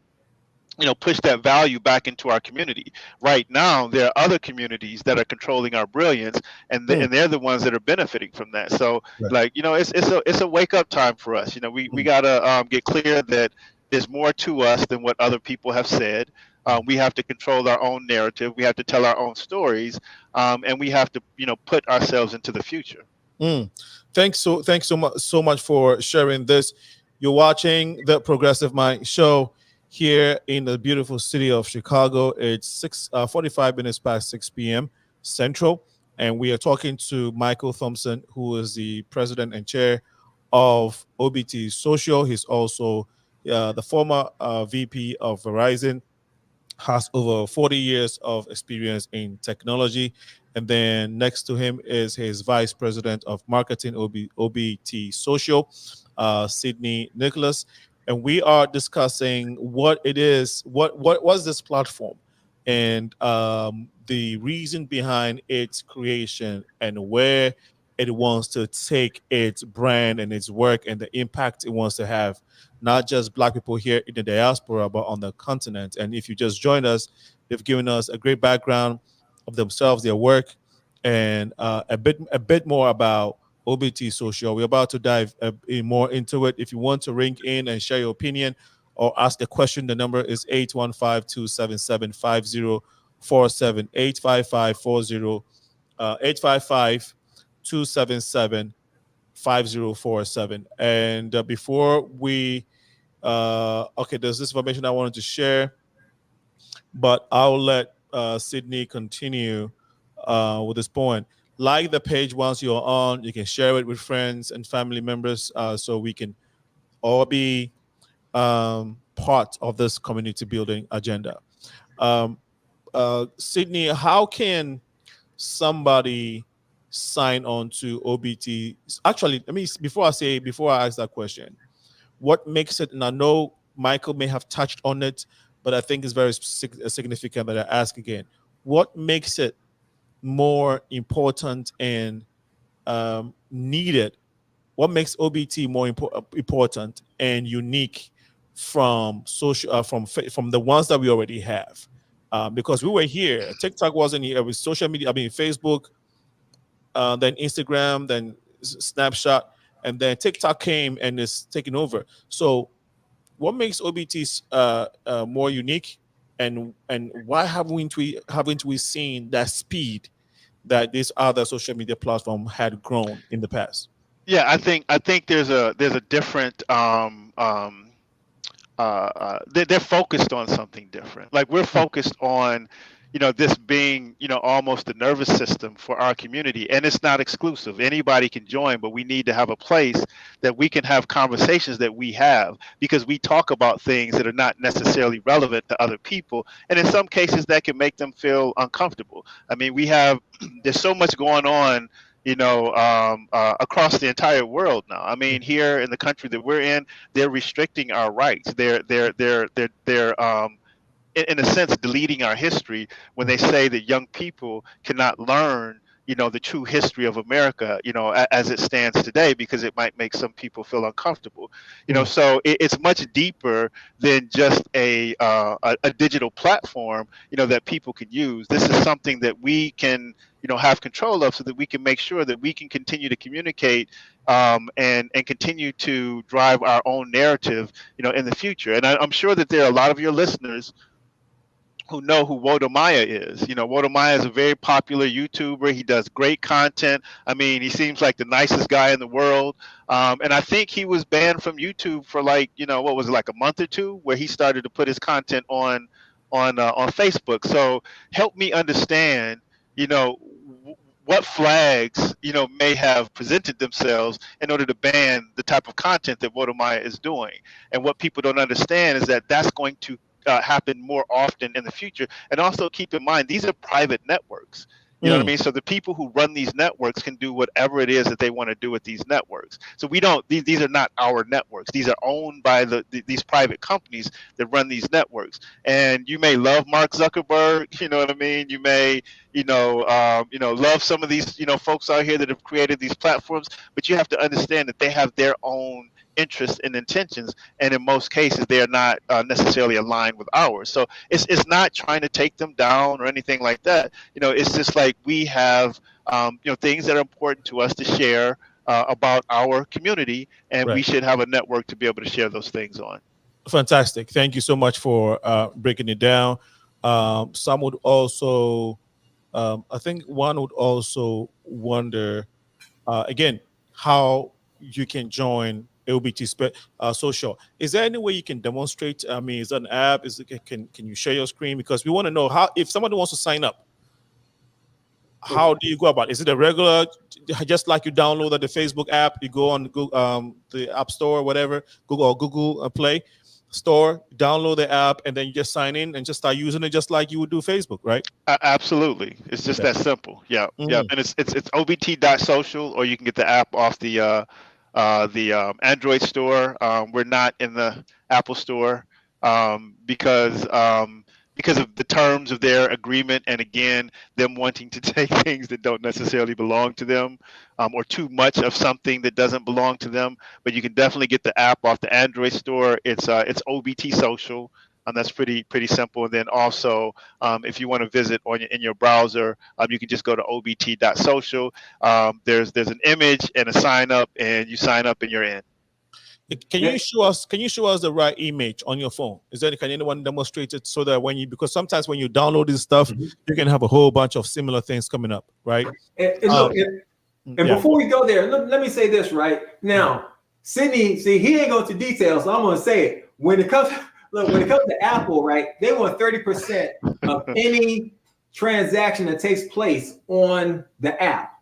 push that value back into our community. Right now, there are other communities that are controlling our brilliance, and they're the ones that are benefiting from that. So, Right. it's a wake up time for us. We gotta get clear that there's more to us than what other people have said. We have to control our own narrative. We have to tell our own stories, and we have to put ourselves into the future. Thanks so much for sharing this. You're watching the Progressive Mind Show here in the beautiful city of Chicago. It's 45 minutes past 6 p.m. Central, and we are talking to Michael Thompson, who is the president and chair of OBT Social. He's also the former VP of Verizon, has over 40 years of experience in technology. And then next to him is his vice president of marketing, OBT Social, Sydney Nicholas. And we are discussing what it is, what was this platform, and the reason behind its creation, and where it wants to take its brand and its work and the impact it wants to have, not just Black people here in the diaspora, but on the continent. And if you just joined us, they've given us a great background of themselves, their work, and a bit more about OBT Social. We're about to dive more into it. If you want to ring in and share your opinion or ask a question, the number is 815-277-5047, 855-277-5047. And before we okay, there's this information I wanted to share, but I'll let Sydney continue with this point, like the page once you're on. You can share it with friends and family members, so we can all be part of this community building agenda. Um, Sydney, how can somebody sign on to OBT? Actually, let me before I ask that question, what makes it? And I know Michael may have touched on it, but I think it's very significant that I ask again. What makes it more important and needed? What makes OBT more important and unique from social from the ones that we already have? Because we were here, TikTok wasn't here. It was social media. I mean, Facebook, then Instagram, then Snapchat, and then TikTok came and is taking over. So, what makes OBTs more unique, and why haven't we seen that speed that this other social media platform had grown in the past? Yeah, I think there's a different they're focused on something different. Like we're focused on, this being, almost the nervous system for our community, and it's not exclusive. Anybody can join, but we need to have a place that we can have conversations that we have, because we talk about things that are not necessarily relevant to other people, and in some cases that can make them feel uncomfortable. I mean, there's so much going on, across the entire world now. I mean, here in the country that we're in, they're restricting our rights. They're in a sense deleting our history when they say that young people cannot learn, the true history of America, as it stands today, because it might make some people feel uncomfortable. So it's much deeper than just a digital platform, that people can use. This is something that we can, have control of, so that we can make sure that we can continue to communicate, and continue to drive our own narrative, in the future. And I'm sure that there are a lot of your listeners who know who Wodamaya is. Wodamaya is a very popular YouTuber. He does great content. I mean, he seems like the nicest guy in the world. And I think he was banned from YouTube for like, what was it, like a month or two, where he started to put his content on Facebook. So help me understand, what flags, may have presented themselves in order to ban the type of content that Wodamaya is doing. And what people don't understand is that that's going to happen more often in the future. And also keep in mind, these are private networks. You know what I mean? So the people who run these networks can do whatever it is that they want to do with these networks. So these are not our networks. These are owned by these private companies that run these networks. And you may love Mark Zuckerberg, you know what I mean? You may, love some of these, folks out here that have created these platforms, but you have to understand that they have their own interests and intentions, and in most cases they are not necessarily aligned with ours. So it's not trying to take them down or anything like that. It's just like we have things that are important to us to share about our community, and we should have a network to be able to share those things on. Fantastic. Thank you so much for breaking it down. Some would also, I think one would also wonder, again, how you can join OBT Social. Is there any way you can demonstrate? I mean, is that an app? Can you share your screen? Because we want to know how, if somebody wants to sign up, how do you go about it? Is it a regular, just like you downloaded the Facebook app, you go on Google, the App Store or whatever, Google Play Store, download the app, and then you just sign in and just start using it just like you would do Facebook, right? Absolutely. It's just that simple. Yeah. Yeah. And it's obt.social, or you can get the app off the Android store. We're not in the Apple store because of the terms of their agreement, and again, them wanting to take things that don't necessarily belong to them, or too much of something that doesn't belong to them. But you can definitely get the app off the Android store. It's OBT Social. That's pretty simple. And then also, if you want to visit in your browser, you can just go to obt.social. There's an image and a sign up, and you sign up and you're in. Can you show us the right image on your phone? Can anyone demonstrate it, so that because sometimes when you download this stuff, you can have a whole bunch of similar things coming up, right? And before we go there, let me say this right now. Sydney, see, he ain't going to details, so I'm going to say it. When it comes to Apple, right, they want 30% of any transaction that takes place on the app.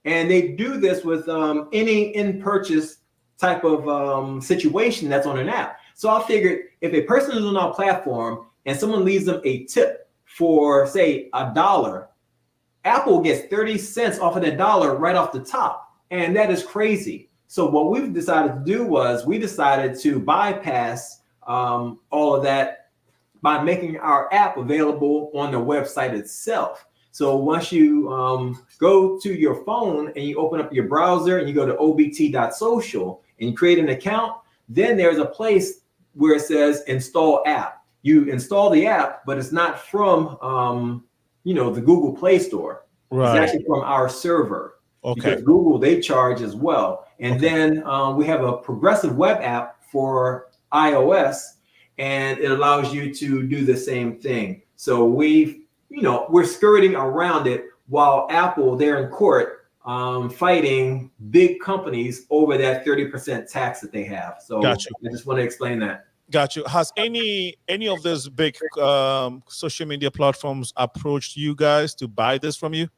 And they do this with any in-purchase type of situation that's on an app. So I figured if a person is on our platform and someone leaves them a tip for, say, $1, Apple gets 30 cents off of that dollar right off the top. And that is crazy. So what we've decided to do was we decided to bypass all of that by making our app available on the website itself. So once you go to your phone and you open up your browser and you go to obt.social and you create an account, then there's a place where it says install app. You install the app, but it's not from the Google Play Store. Right. It's actually from our server. Okay. Because Google, they charge as well. And then we have a progressive web app for iOS, and it allows you to do the same thing. So we're skirting around it while Apple, they're in court fighting big companies over that 30% tax that they have. So Gotcha. I just want to explain that. Got you. Has any of those big social media platforms approached you guys to buy this from you?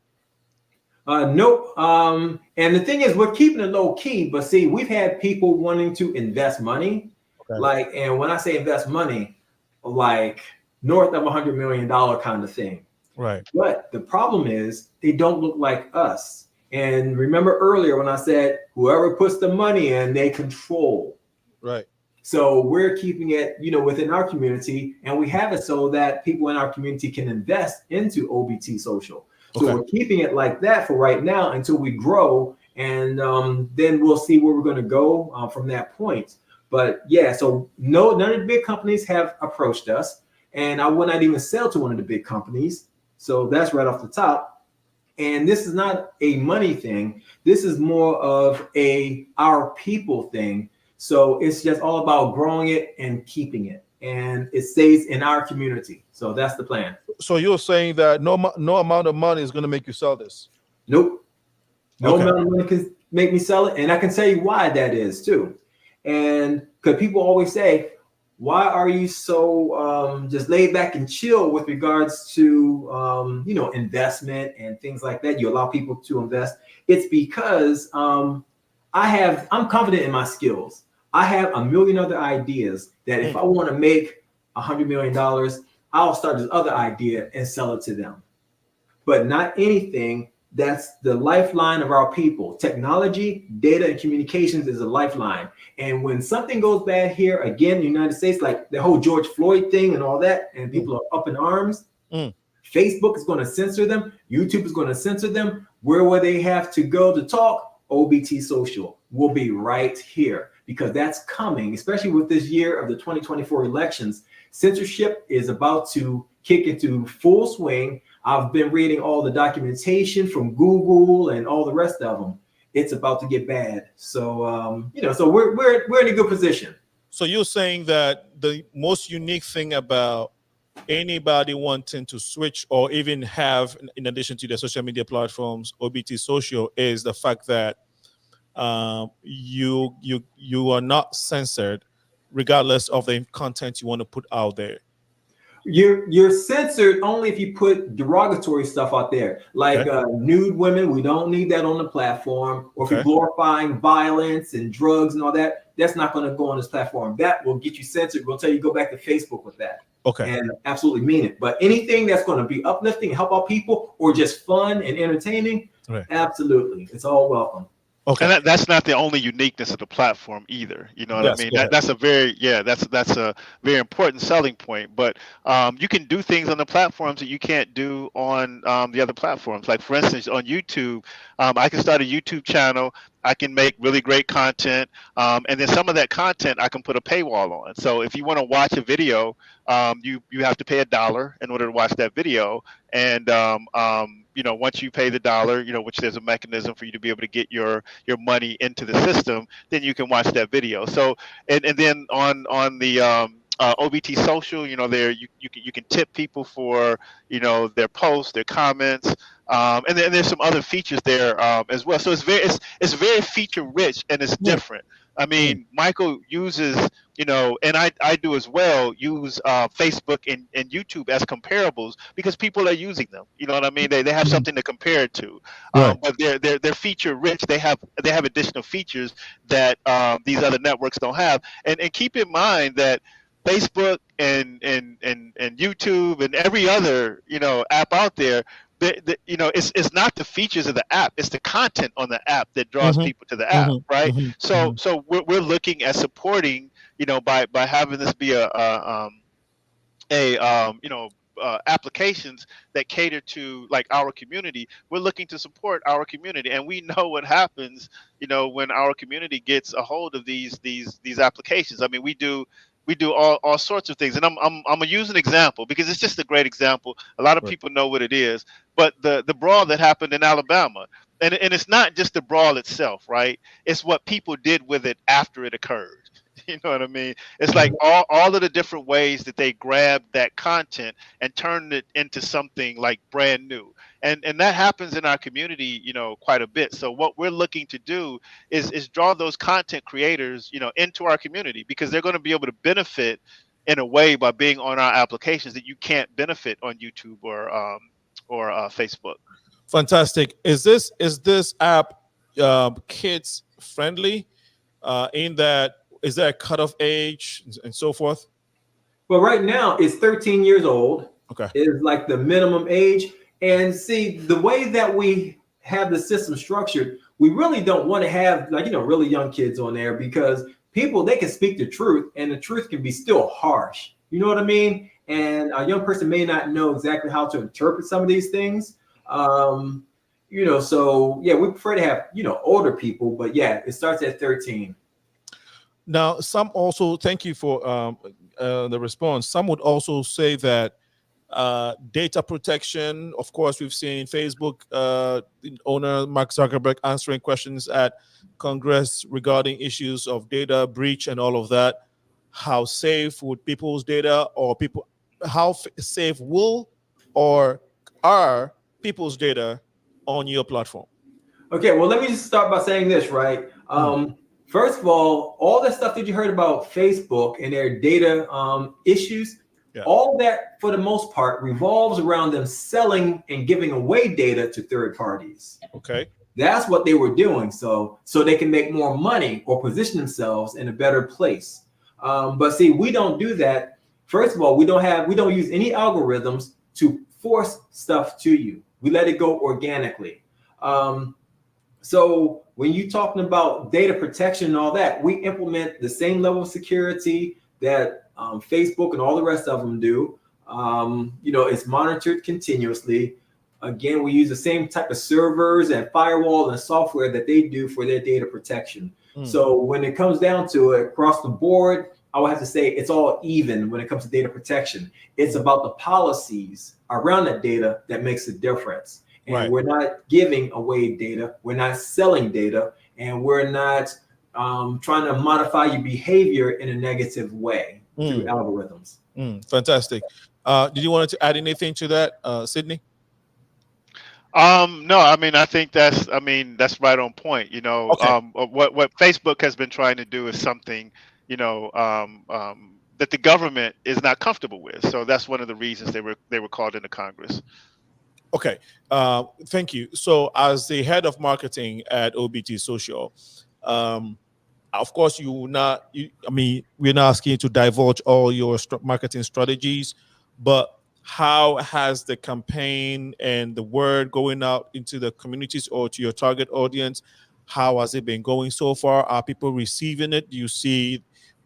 Nope. And the thing is, we're keeping it low key, but see, we've had people wanting to invest money. Okay. And when I say invest money, like north of $100 million kind of thing. Right. But the problem is they don't look like us. And remember earlier when I said, whoever puts the money in, they control. Right. So we're keeping it, within our community, and we have it so that people in our community can invest into OBT Social. So we're keeping it like that for right now until we grow, and then we'll see where we're going to go from that point. But yeah, so none of the big companies have approached us, and I would not even sell to one of the big companies. So that's right off the top. And this is not a money thing. This is more of our people thing. So it's just all about growing it and keeping it, and it stays in our community. So that's the plan. So you're saying that no amount of money is going to make you sell this? Nope. No amount of money can make me sell it. And I can tell you why that is too. And because people always say, why are you so just laid back and chill with regards to, investment and things like that? You allow people to invest. It's because I'm confident in my skills. I have a million other ideas that if I want to make $100 million, I'll start this other idea and sell it to them. But not anything that's the lifeline of our people. Technology, data, and communications is a lifeline. And when something goes bad here, again, in the United States, like the whole George Floyd thing and all that, and people are up in arms, Facebook is going to censor them. YouTube is going to censor them. Where will they have to go to talk? OBT Social will be right here, because that's coming, especially with this year of the 2024 elections. Censorship is about to kick into full swing. I've been reading all the documentation from Google and all the rest of them. It's about to get bad. So, so we're in a good position. So you're saying that the most unique thing about anybody wanting to switch or even have, in addition to the social media platforms, OBT Social, is the fact that you are not censored regardless of the content you want to put out there. You're censored only if you put derogatory stuff out there, like nude women. We don't need that on the platform. Or if you're glorifying violence and drugs and all that, that's not going to go on this platform. That will get you censored. We'll tell you go back to Facebook with that. Okay. And absolutely mean it. But anything that's going to be uplifting and help out people, or just fun and entertaining, absolutely, it's all welcome. Okay, and that's not the only uniqueness of the platform either. You know what I mean? That's a very important selling point. But you can do things on the platforms that you can't do on the other platforms. Like for instance, on YouTube, I can start a YouTube channel. I can make really great content, and then some of that content I can put a paywall on. So if you want to watch a video, you have to pay $1 in order to watch that video. And once you pay the $1, which there's a mechanism for you to be able to get your money into the system, then you can watch that video. So and then on the OBT Social, there you can tip people for their posts, their comments, and then there's some other features there as well. So it's very feature rich, and it's different. I mean, Michael uses, and I do as well, use Facebook and YouTube as comparables because people are using them. You know what I mean? They have Mhm. something to compare it to. Right. But they're feature rich. They have additional features that these other networks don't have. And keep in mind that Facebook and YouTube and every other app out there, it's not the features of the app, it's the content on the app that draws Hmm. people to the app, Hmm. right? Hmm. So we're looking at supporting, by having this be applications that cater to like our community. We're looking to support our community, and we know what happens, when our community gets a hold of these applications. I mean, we do all sorts of things, and I'm gonna use an example because it's just a great example. A lot of Right. people know what it is, but the brawl that happened in Alabama, and it's not just the brawl itself, right? It's what people did with it after it occurred. You know what I mean? It's like Mhm. all of the different ways that they grabbed that content and turned it into something like brand new. And that happens in our community, quite a bit. So what we're looking to do is draw those content creators, into our community because they're going to be able to benefit in a way by being on our applications that you can't benefit on YouTube or Facebook. Fantastic. Is this app kids friendly? In that, is there a cutoff age and so forth? Well, right now it's 13 years old Okay. is like the minimum age. And see, the way that we have the system structured, we really don't want to have like, really young kids on there because people, they can speak the truth and the truth can be still harsh. You know what I mean? And a young person may not know exactly how to interpret some of these things. So yeah, we prefer to have, older people, but yeah, it starts at 13. Now, some also thank you for the response. Some would also say that data protection. Of course, we've seen Facebook owner Mark Zuckerberg answering questions at Congress regarding issues of data breach and all of that. How safe would people's data or people? How safe will or are people's data on your platform? Okay, well, let me just start by saying this, right? Mm, First of all the stuff that you heard about Facebook and their data issues, yeah. all that for the most part revolves around them selling and giving away data to third parties. Okay. That's what they were doing, so they can make more money or position themselves in a better place. But see, we don't do that. First of all, we don't use any algorithms to force stuff to you. We let it go organically. Um, so when you're talking about data protection and all that, we implement the same level of security that Facebook and all the rest of them do. It's monitored continuously. Again, we use the same type of servers and firewall and software that they do for their data protection. Mm, So when it comes down to it, across the board, I would have to say it's all even when it comes to data protection. It's about the policies around that data that makes a difference. And right. we're not giving away data, we're not selling data, and we're not trying to modify your behavior in a negative way through Mm, algorithms. fantastic. Did you want to add anything to that, Sydney? No, I mean, I think that's right on point. Okay. What Facebook has been trying to do is something, that the government is not comfortable with. So that's one of the reasons they were called into Congress. Okay. Thank you. So, as the head of marketing at OBT Social, um, of course, you will not. I mean, we're not asking you to divulge all your marketing strategies, but how has the campaign and the word going out into the communities or to your target audience? How has it been going so far? Are people receiving it? Do you see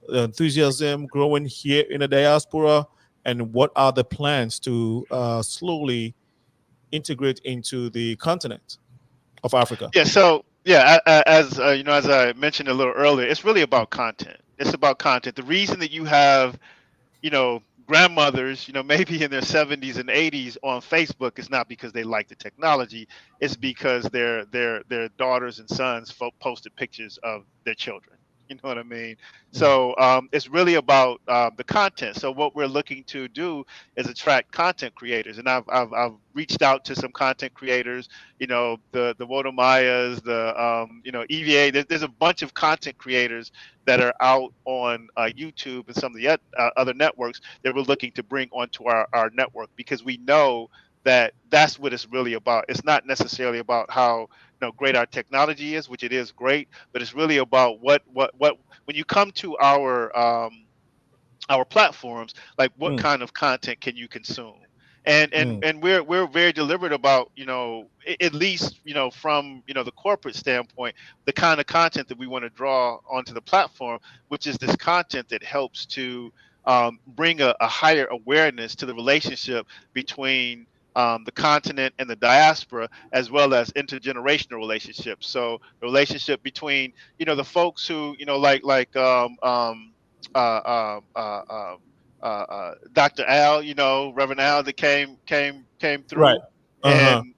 the enthusiasm growing here in the diaspora? And what are the plans to slowly integrate into the continent of Africa? Yeah. So yeah, as I mentioned a little earlier, it's really about content. It's about content. The reason that you have grandmothers, maybe in their 70s and 80s on Facebook is not because they like the technology. It's because their daughters and sons posted pictures of their children. You know what I mean? So it's really about the content. So what we're looking to do is attract content creators, and I've reached out to some content creators. You know, the Wotomayas, the EVA. There's a bunch of content creators that are out on YouTube and some of the other networks that we're looking to bring onto our network, because we know that that's what it's really about. It's not necessarily about how great our technology is, which it is great, but it's really about what when you come to our platforms, like what kind of content can you consume. And we're very deliberate about at least from the corporate standpoint, the kind of content that we want to draw onto the platform, which is this content that helps to bring a higher awareness to the relationship between the continent and the diaspora, as well as intergenerational relationships. So the relationship between the folks who Dr. Al, Reverend Al, that came Right. through, and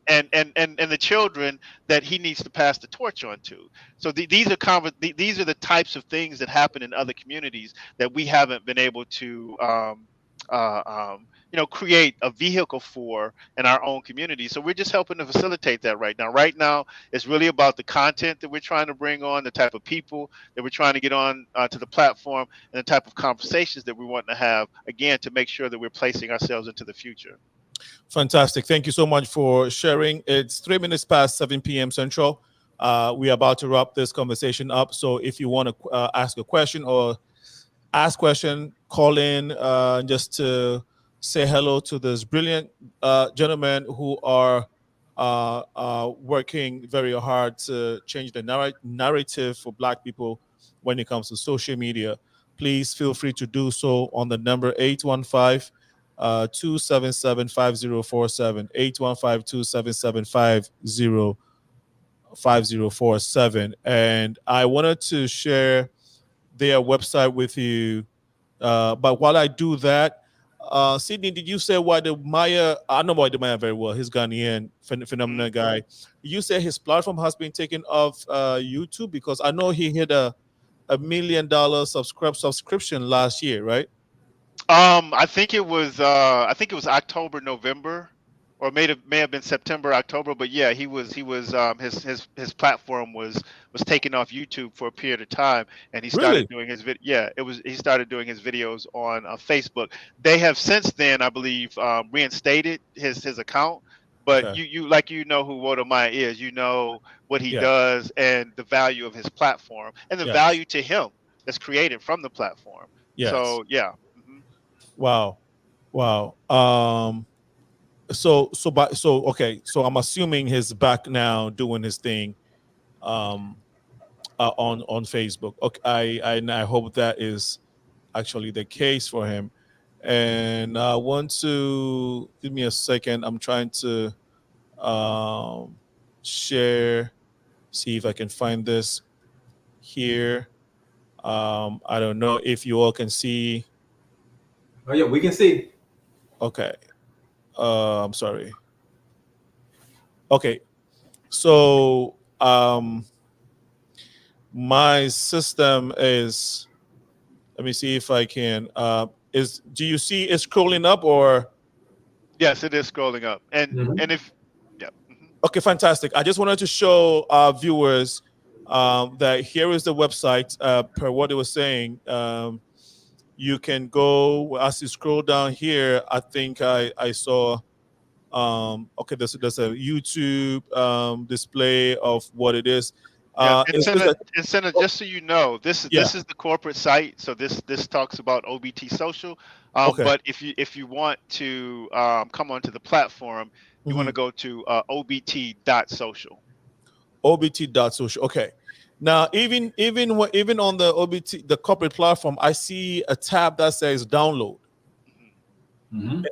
the children that he needs to pass the torch on to. So these are the types of things that happen in other communities that we haven't been able to create a vehicle for in our own community. So we're just helping to facilitate that right now. Right now, it's really about the content that we're trying to bring on, the type of people that we're trying to get on to the platform, and the type of conversations that we want to have, again, to make sure that we're placing ourselves into the future. Fantastic. Thank you so much for sharing. It's 3 minutes past 7 p.m. Central. We're about to wrap this conversation up. So if you want to ask a question or ask question, call in just to say hello to this brilliant gentlemen who are working very hard to change the narrative for Black people when it comes to social media. Please feel free to do so on the number 815 277 5047, 815 277 5047. And I wanted to share their website with you. But while I do that, Sydney, did you say why the Maya? I know why the Maya very well. He's Ghanaian, phenomenal guy. You say his platform has been taken off YouTube because I know he hit a $1 million subscription last year, right? I think it was October, November, or may have been September, October. But yeah, his platform was taken off YouTube for a period of time, and he started Really? doing his he started doing his videos on Facebook. They have since then, I believe, reinstated his account. But Okay. you like who Wotomaya is, what he Yeah. does, and the value of his platform, and the Yes. value to him that's created from the platform. Yes. So yeah. Wow. Wow. So okay. So I'm assuming he's back now doing his thing um on Facebook. Okay, I hope that is actually the case for him. And I want to give me a second. I'm trying to share, see if I can find this here. I don't know if you all can see. Oh yeah, we can see. Okay. I'm sorry. Okay. So my system is, let me see if I can do you see it scrolling up or? Yes, it is scrolling up, and Mhm. if yeah. Okay, fantastic. I just wanted to show our viewers that here is the website per what it was saying. You can go as you scroll down here. I think I saw okay, there's a YouTube display of what it is. Yeah, and Is this a, Senna, oh, just so you know, yeah, this is the corporate site. So this talks about OBT Social. okay. But if you want to come onto the platform, you want Mm-hmm. to go to OBT Social. OBT.social. Okay. Now, even on the OBT, the corporate platform, I see a tab that says download. Mhm.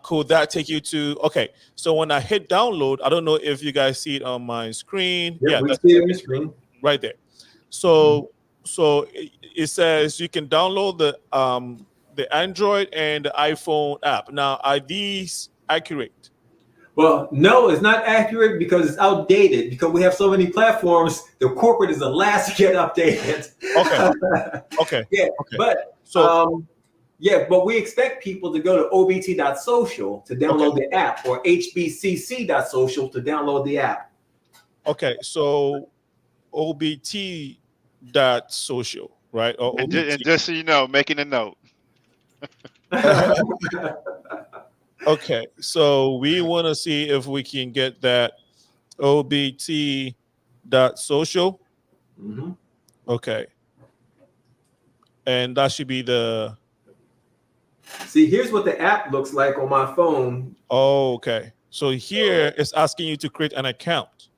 Could that take you to? Okay. So when I hit download, I don't know if you guys see it on my screen. Yep, Yeah, we that's see it on your screen. right there. Mhm. So it says you can download the Android and the iPhone app. Now, are these accurate? Well, no, it's not accurate because it's outdated. Because we have so many platforms, the corporate is the last to get updated. Okay. Okay. Yeah, Okay. but So but we expect people to go to obt.social to okay. download the app, or hbcc.social to download the app. Okay. So OBT dot social, right? Or And OBT. just so you know, making a note. Okay. So we want to see if we can get that OBT dot social. Mhm. Okay. And that should be the See, here's what the app looks like on my phone. okay. So here it's asking you to create an account.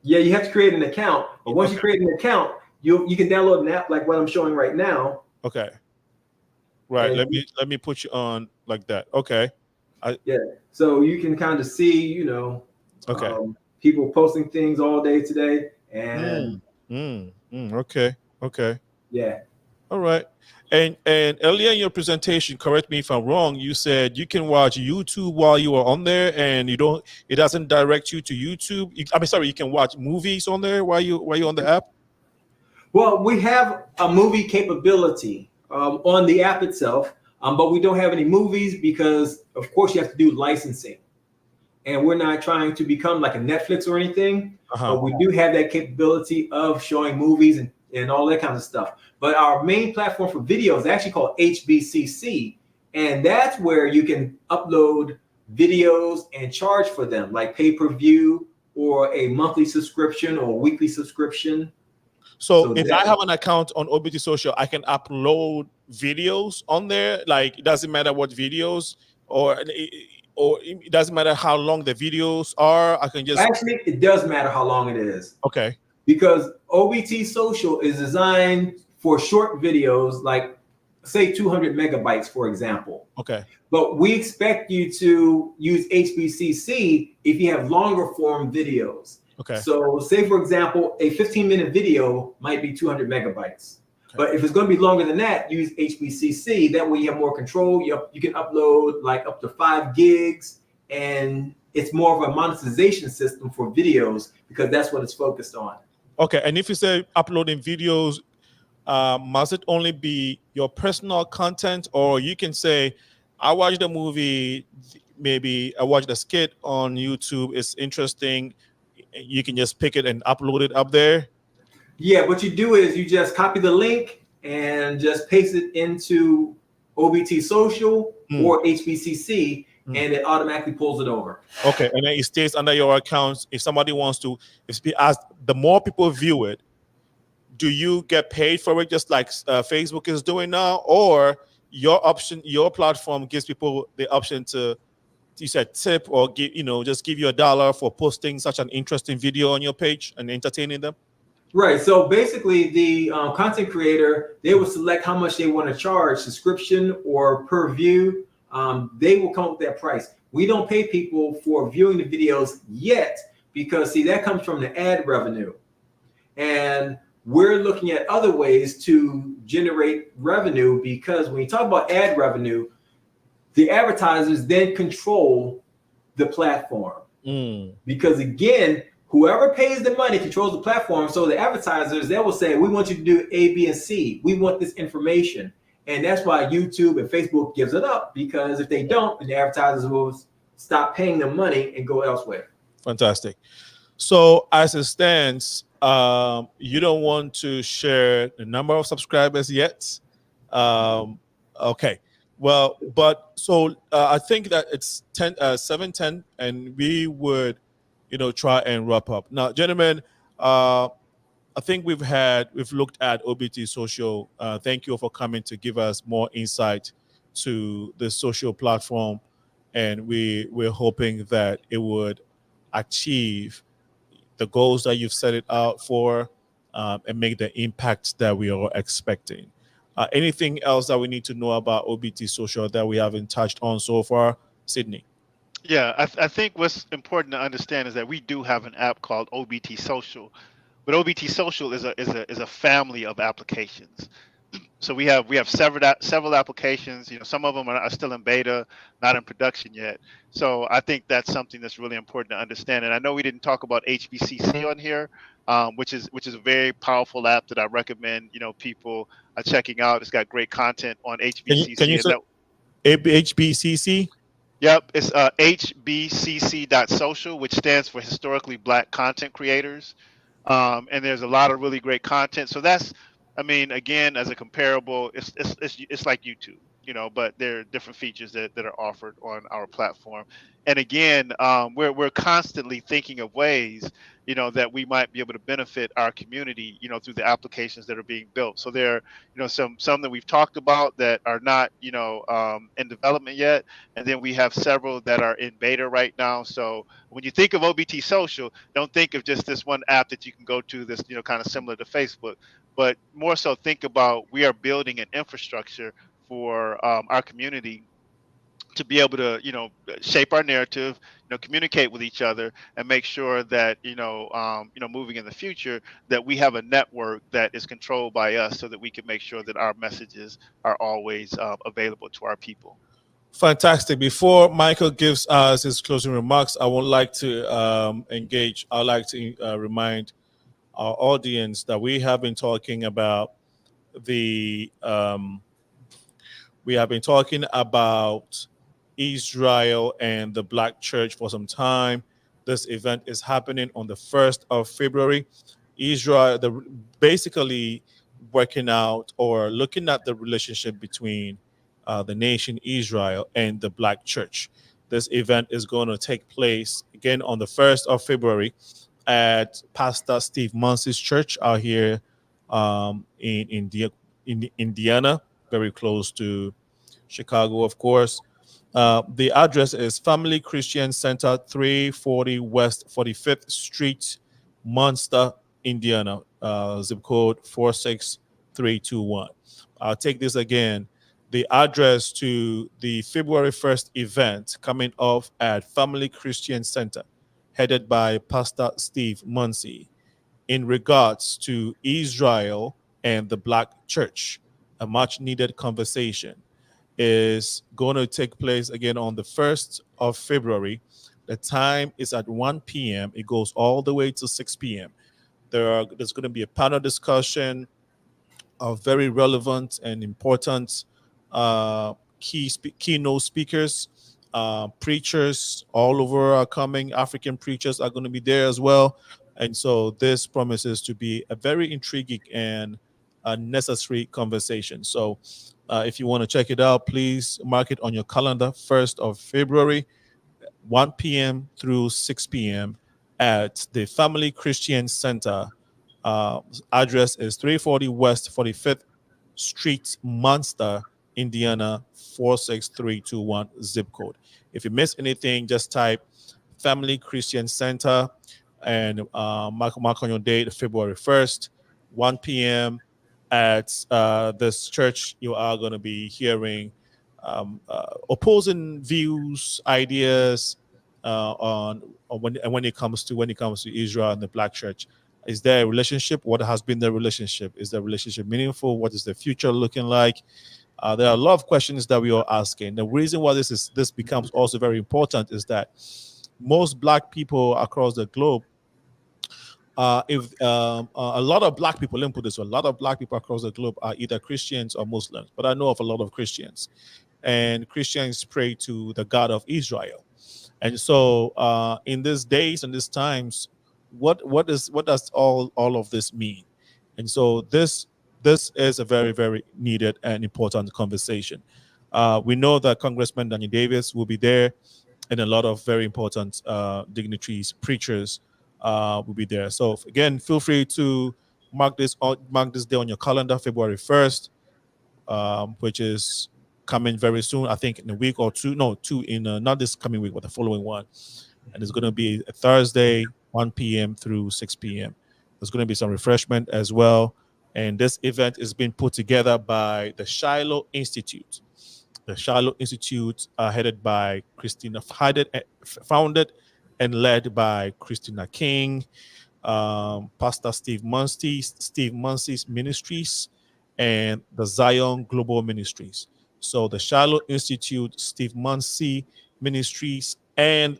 Yeah, you have to create an account, but once you Okay. create an account, you can download an app like what I'm showing right now. Okay. Right. And Let me put you on like that. Okay. I yeah, so you can kind of see, okay. people posting things all day today, and Okay. Okay. yeah. All right. And earlier in your presentation, correct me if I'm wrong, you said you can watch YouTube while you are on there, and it doesn't direct you to YouTube. I mean, sorry, you can watch movies on there while you're on the app. Well, we have a movie capability on the app itself, but we don't have any movies because, of course, you have to do licensing. And we're not trying to become like a Netflix or anything, Uh-huh. but we do have that capability of showing movies and all that kind of stuff. But our main platform for video is actually called HBCC, and that's where you can upload videos and charge for them, like pay-per-view or a monthly subscription or a weekly subscription. So So if I have an account on OBT Social, I can upload videos on there. Like it doesn't matter what videos, or it doesn't matter how long the videos are. I can just actually, it does matter how long it is, okay. because OBT Social is designed for short videos, like say 200 megabytes, for example. Okay. But we expect you to use HBCC if you have longer form videos. Okay. So say, for example, a 15-minute video might be 200 megabytes. Okay. But if it's going to be longer than that, use HBCC. That way you have more control. You can upload like up to 5 gigs, and it's more of a monetization system for videos because that's what it's focused on. Okay. And if you say uploading videos, must it only be your personal content, or you can say, I watched the movie, maybe I watched a skit on YouTube, it's interesting. You can just pick it and upload it up there. Yeah, what you do is you just copy the link and just paste it into OBT Social or HBCC, and it automatically pulls it over. Okay, and then it stays under your accounts. If somebody wants to, as the more people view it, do you get paid for it just like Facebook is doing now, or your platform gives people the option to, you said tip, or just give you $1 for posting such an interesting video on your page and entertaining them? Right. So basically, the content creator, they will select how much they want to charge, subscription or per view. They will come up with that price. We don't pay people for viewing the videos yet because, see, that comes from the ad revenue. And we're looking at other ways to generate revenue, because when you talk about ad revenue, the advertisers then control the platform. Because again, whoever pays the money controls the platform. So the advertisers, they will say, we want you to do A, B, and C. We want this information. And that's why YouTube and Facebook gives it up, because if they don't, then the advertisers will stop paying them money and go elsewhere. Fantastic. So as it stands, you don't want to share the number of subscribers yet. Okay. Well, but so I think that it's 7:10, and we would, try and wrap up. Now, gentlemen, I think we've looked at OBT Social. Thank you for coming to give us more insight to the social platform, and we're hoping that it would achieve the goals that you've set it out for, and make the impact that we are expecting. Anything else that we need to know about OBT Social that we haven't touched on so far, Sydney? Yeah, I think what's important to understand is that we do have an app called OBT Social, but OBT Social is a family of applications. So we have several applications. Some of them are still in beta, not in production yet. So I think that's something that's really important to understand. And I know we didn't talk about HBCC on here, which is a very powerful app that I recommend people are checking out. It's got great content on Can you HBCC, and say that HBCC? Yep, it's hbcc.social, which stands for Historically Black Content Creators. And there's a lot of really great content. So that's, I mean, again, as a comparable, it's like YouTube, but there are different features that are offered on our platform. And again, we're constantly thinking of ways, that we might be able to benefit our community, through the applications that are being built. So there, some that we've talked about that are not, in development yet, and then we have several that are in beta right now. So when you think of OBT Social, don't think of just this one app that you can go to that's kind of similar to Facebook, but more so think about we are building an infrastructure for our community to be able to shape our narrative, communicate with each other, and make sure that moving in the future that we have a network that is controlled by us so that we can make sure that our messages are always available to our people. Fantastic. Before Michael gives us his closing remarks, I would like to engage. I'd like to remind our audience that we have been talking about the we have been talking about Israel and the Black Church for some time. This event is happening on the 1st of February. Israel, basically working out or looking at the relationship between the nation Israel and the Black Church. This event is going to take place again on the 1st of February at Pastor Steve Munsey's church out here in Indiana, very close to Chicago, of course. The address is Family Christian Center, 340 West 45th Street, Munster, Indiana, zip code 46321. I'll take this again. The address to the February 1st event coming off at Family Christian Center, headed by Pastor Steve Munsey, in regards to Israel and the Black Church, a much needed conversation, is going to take place again on the 1st of February. The time is at 1 p.m. It goes all the way to 6 p.m. There's going to be a panel discussion of very relevant and important keynote speakers. Preachers all over are coming. African preachers are going to be there as well. And so this promises to be a very intriguing and a necessary conversation. So if you want to check it out, please mark it on your calendar, 1st of February, 1 p.m. through 6 p.m. at the Family Christian Center. Address is 340 West 45th Street, Munster, Indiana, 46321 zip code. If you miss anything, just type Family Christian Center and mark on your date, February 1st, 1 p.m. at this church. You are going to be hearing opposing views, ideas on when it comes to Israel and the Black Church. Is there a relationship? What has been the relationship? Is the relationship meaningful? What is the future looking like? There are a lot of questions that we are asking. The reason why this becomes also very important is that most Black people across the globe, if a lot of Black people, let me put this, a lot of Black people across the globe are either Christians or Muslims. But I know of a lot of Christians, and Christians pray to the God of Israel. And so, in these days and these times, what does all of this mean? And so this is a very, very needed and important conversation. We know that Congressman Daniel Davis will be there, and a lot of very important dignitaries, preachers will be there. So again, feel free to mark this day on your calendar, February 1st, which is coming very soon. I think in a week or two. No, two in not this coming week, but the following one. And it's going to be a Thursday, 1 p.m. through 6 p.m. There's going to be some refreshment as well. And this event is being put together by the Shiloh Institute. The Shiloh Institute, headed by founded and led by Christina King, Pastor Steve Munsey's Ministries, and the Zion Global Ministries. So the Shiloh Institute, Steve Muncie Ministries, and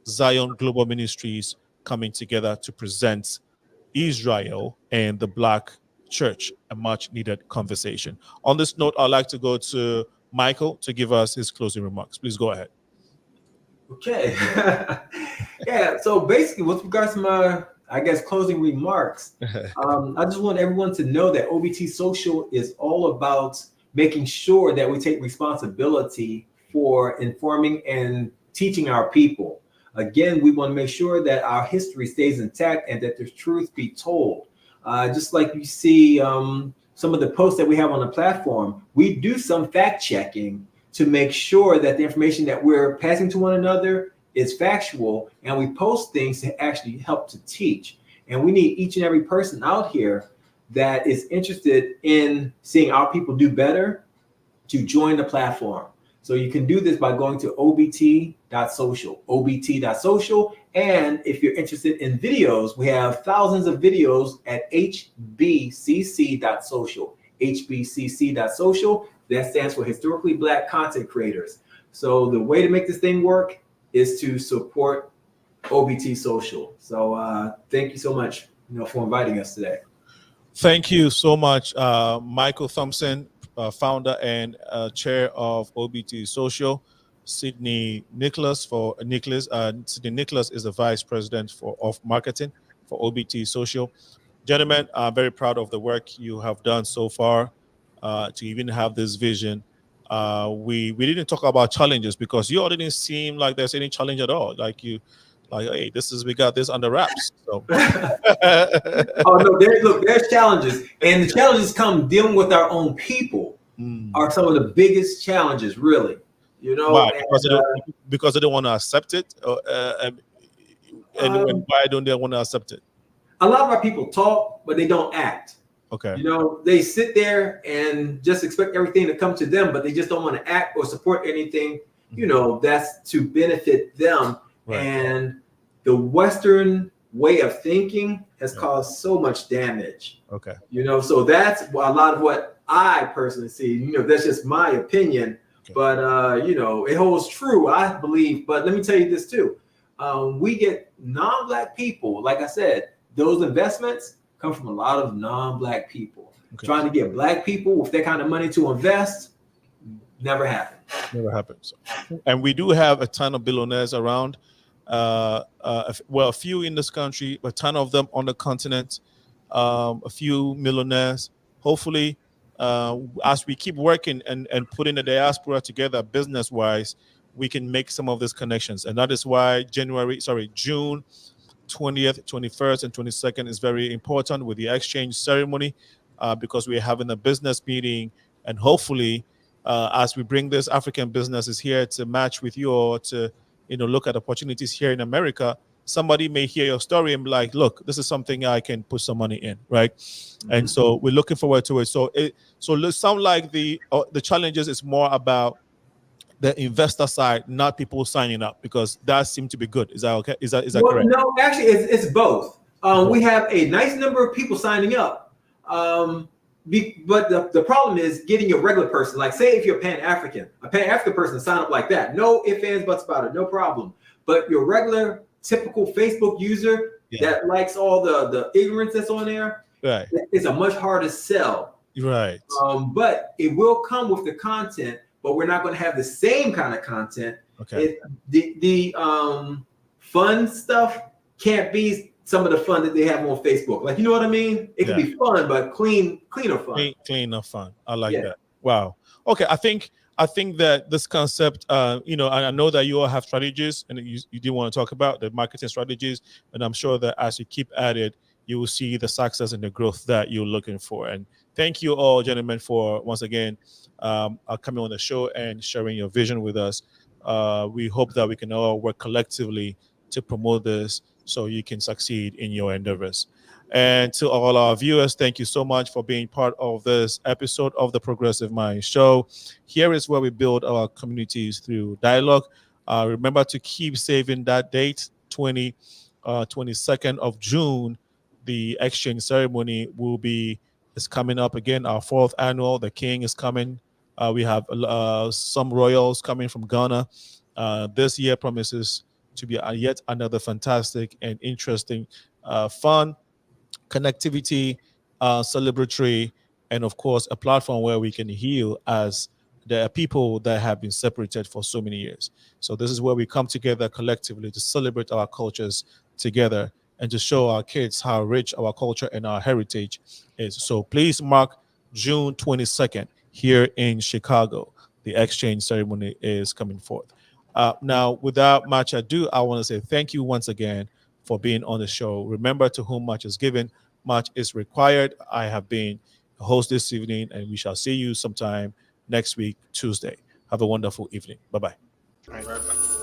Zion Global Ministries coming together to present Israel and the Black church, a much needed conversation. On this note, I'd like to go to Michael to give us his closing remarks. Please go ahead. Okay. Yeah. So basically, with regards to my, I guess, closing remarks, I just want everyone to know that OBT Social is all about making sure that we take responsibility for informing and teaching our people. Again, we want to make sure that our history stays intact and that the truth be told. Just like you see some of the posts that we have on the platform, we do some fact checking to make sure that the information that we're passing to one another is factual, and we post things to actually help to teach. And we need each and every person out here that is interested in seeing our people do better to join the platform. So you can do this by going to obt.social, obt.social. And if you're interested in videos, we have thousands of videos at hbcc.social, hbcc.social. That stands for Historically Black Content Creators. So the way to make this thing work is to support OBT Social. So thank you so much, for inviting us today. Thank you so much, Michael Thompson, founder and chair of OBT Social. Sydney Nicholas Sydney Nicholas is the vice president of marketing for OBT Social. Gentlemen, I'm very proud of the work you have done so far to even have this vision. We didn't talk about challenges because you all didn't seem like there's any challenge at all. Hey, we got this under wraps. So. Oh no, there's challenges, and the challenges come dealing with our own people are some of the biggest challenges, really. Why? Because they don't want to accept it, and why don't they want to accept it? A lot of our people talk, but they don't act. Okay. They sit there and just expect everything to come to them, but they just don't want to act or support anything, that's to benefit them. Right. And the Western way of thinking has caused so much damage. Okay. So that's a lot of what I personally see. That's just my opinion. Okay. But, it holds true, I believe. But let me tell you this, too. We get non-Black people, like I said, those investments come from a lot of non-Black people. Okay. Trying to get Black people with that kind of money to invest, never happened. Never happens. And we do have a ton of billionaires around. A few in this country, a ton of them on the continent, a few millionaires. Hopefully, as we keep working and putting the diaspora together business-wise, we can make some of these connections. And that is why June 20th, 21st, and 22nd is very important with the exchange ceremony because we're having a business meeting, and hopefully as we bring this African businesses here to match with you or to look at opportunities here in America, somebody may hear your story and be like, look, this is something I can put some money in, right? Mm-hmm. And so we're looking forward to it. So it sounds like the challenges is more about the investor side, not people signing up, because that seemed to be good. Is that okay? Is that correct? No, actually, it's both. We have a nice number of people signing up, but the problem is getting a regular person. Like, say if you're a Pan-African person sign up like that. No ifs, ands, buts about it. No problem. But your regular, typical Facebook user that likes all the ignorance that's on there, right, it's a much harder sell. Right. But it will come with the content. But we're not going to have the same kind of content. Okay. The fun stuff can't be some of the fun that they have on Facebook. Like, you know what I mean? It can be fun, but cleaner fun. Cleaner fun. I like that. Wow. Okay. I think that this concept, I know that you all have strategies, and you do want to talk about the marketing strategies, and I'm sure that as you keep at it, you will see the success and the growth that you're looking for. And thank you all, gentlemen, for once again coming on the show and sharing your vision with us. We hope that we can all work collectively to promote this so you can succeed in your endeavors. And to all our viewers, thank you so much for being part of this episode of the Progressive Mind Show. Here is where we build our communities through dialogue. Remember to keep saving that date, 22nd of June. The exchange ceremony will be is coming up again. Our 4th annual. The King is coming. We have some royals coming from Ghana. This year promises to be yet another fantastic and interesting, fun, connectivity, celebratory, and of course, a platform where we can heal as there are people that have been separated for so many years. So this is where we come together collectively to celebrate our cultures together and to show our kids how rich our culture and our heritage is. So please mark June 22nd here in Chicago. The exchange ceremony is coming forth. Now, without much ado, I want to say thank you once again for being on the show. Remember, to whom much is given, much is required. I have been the host this evening, and we shall see you sometime next week, Tuesday. Have a wonderful evening. Bye-bye. All right.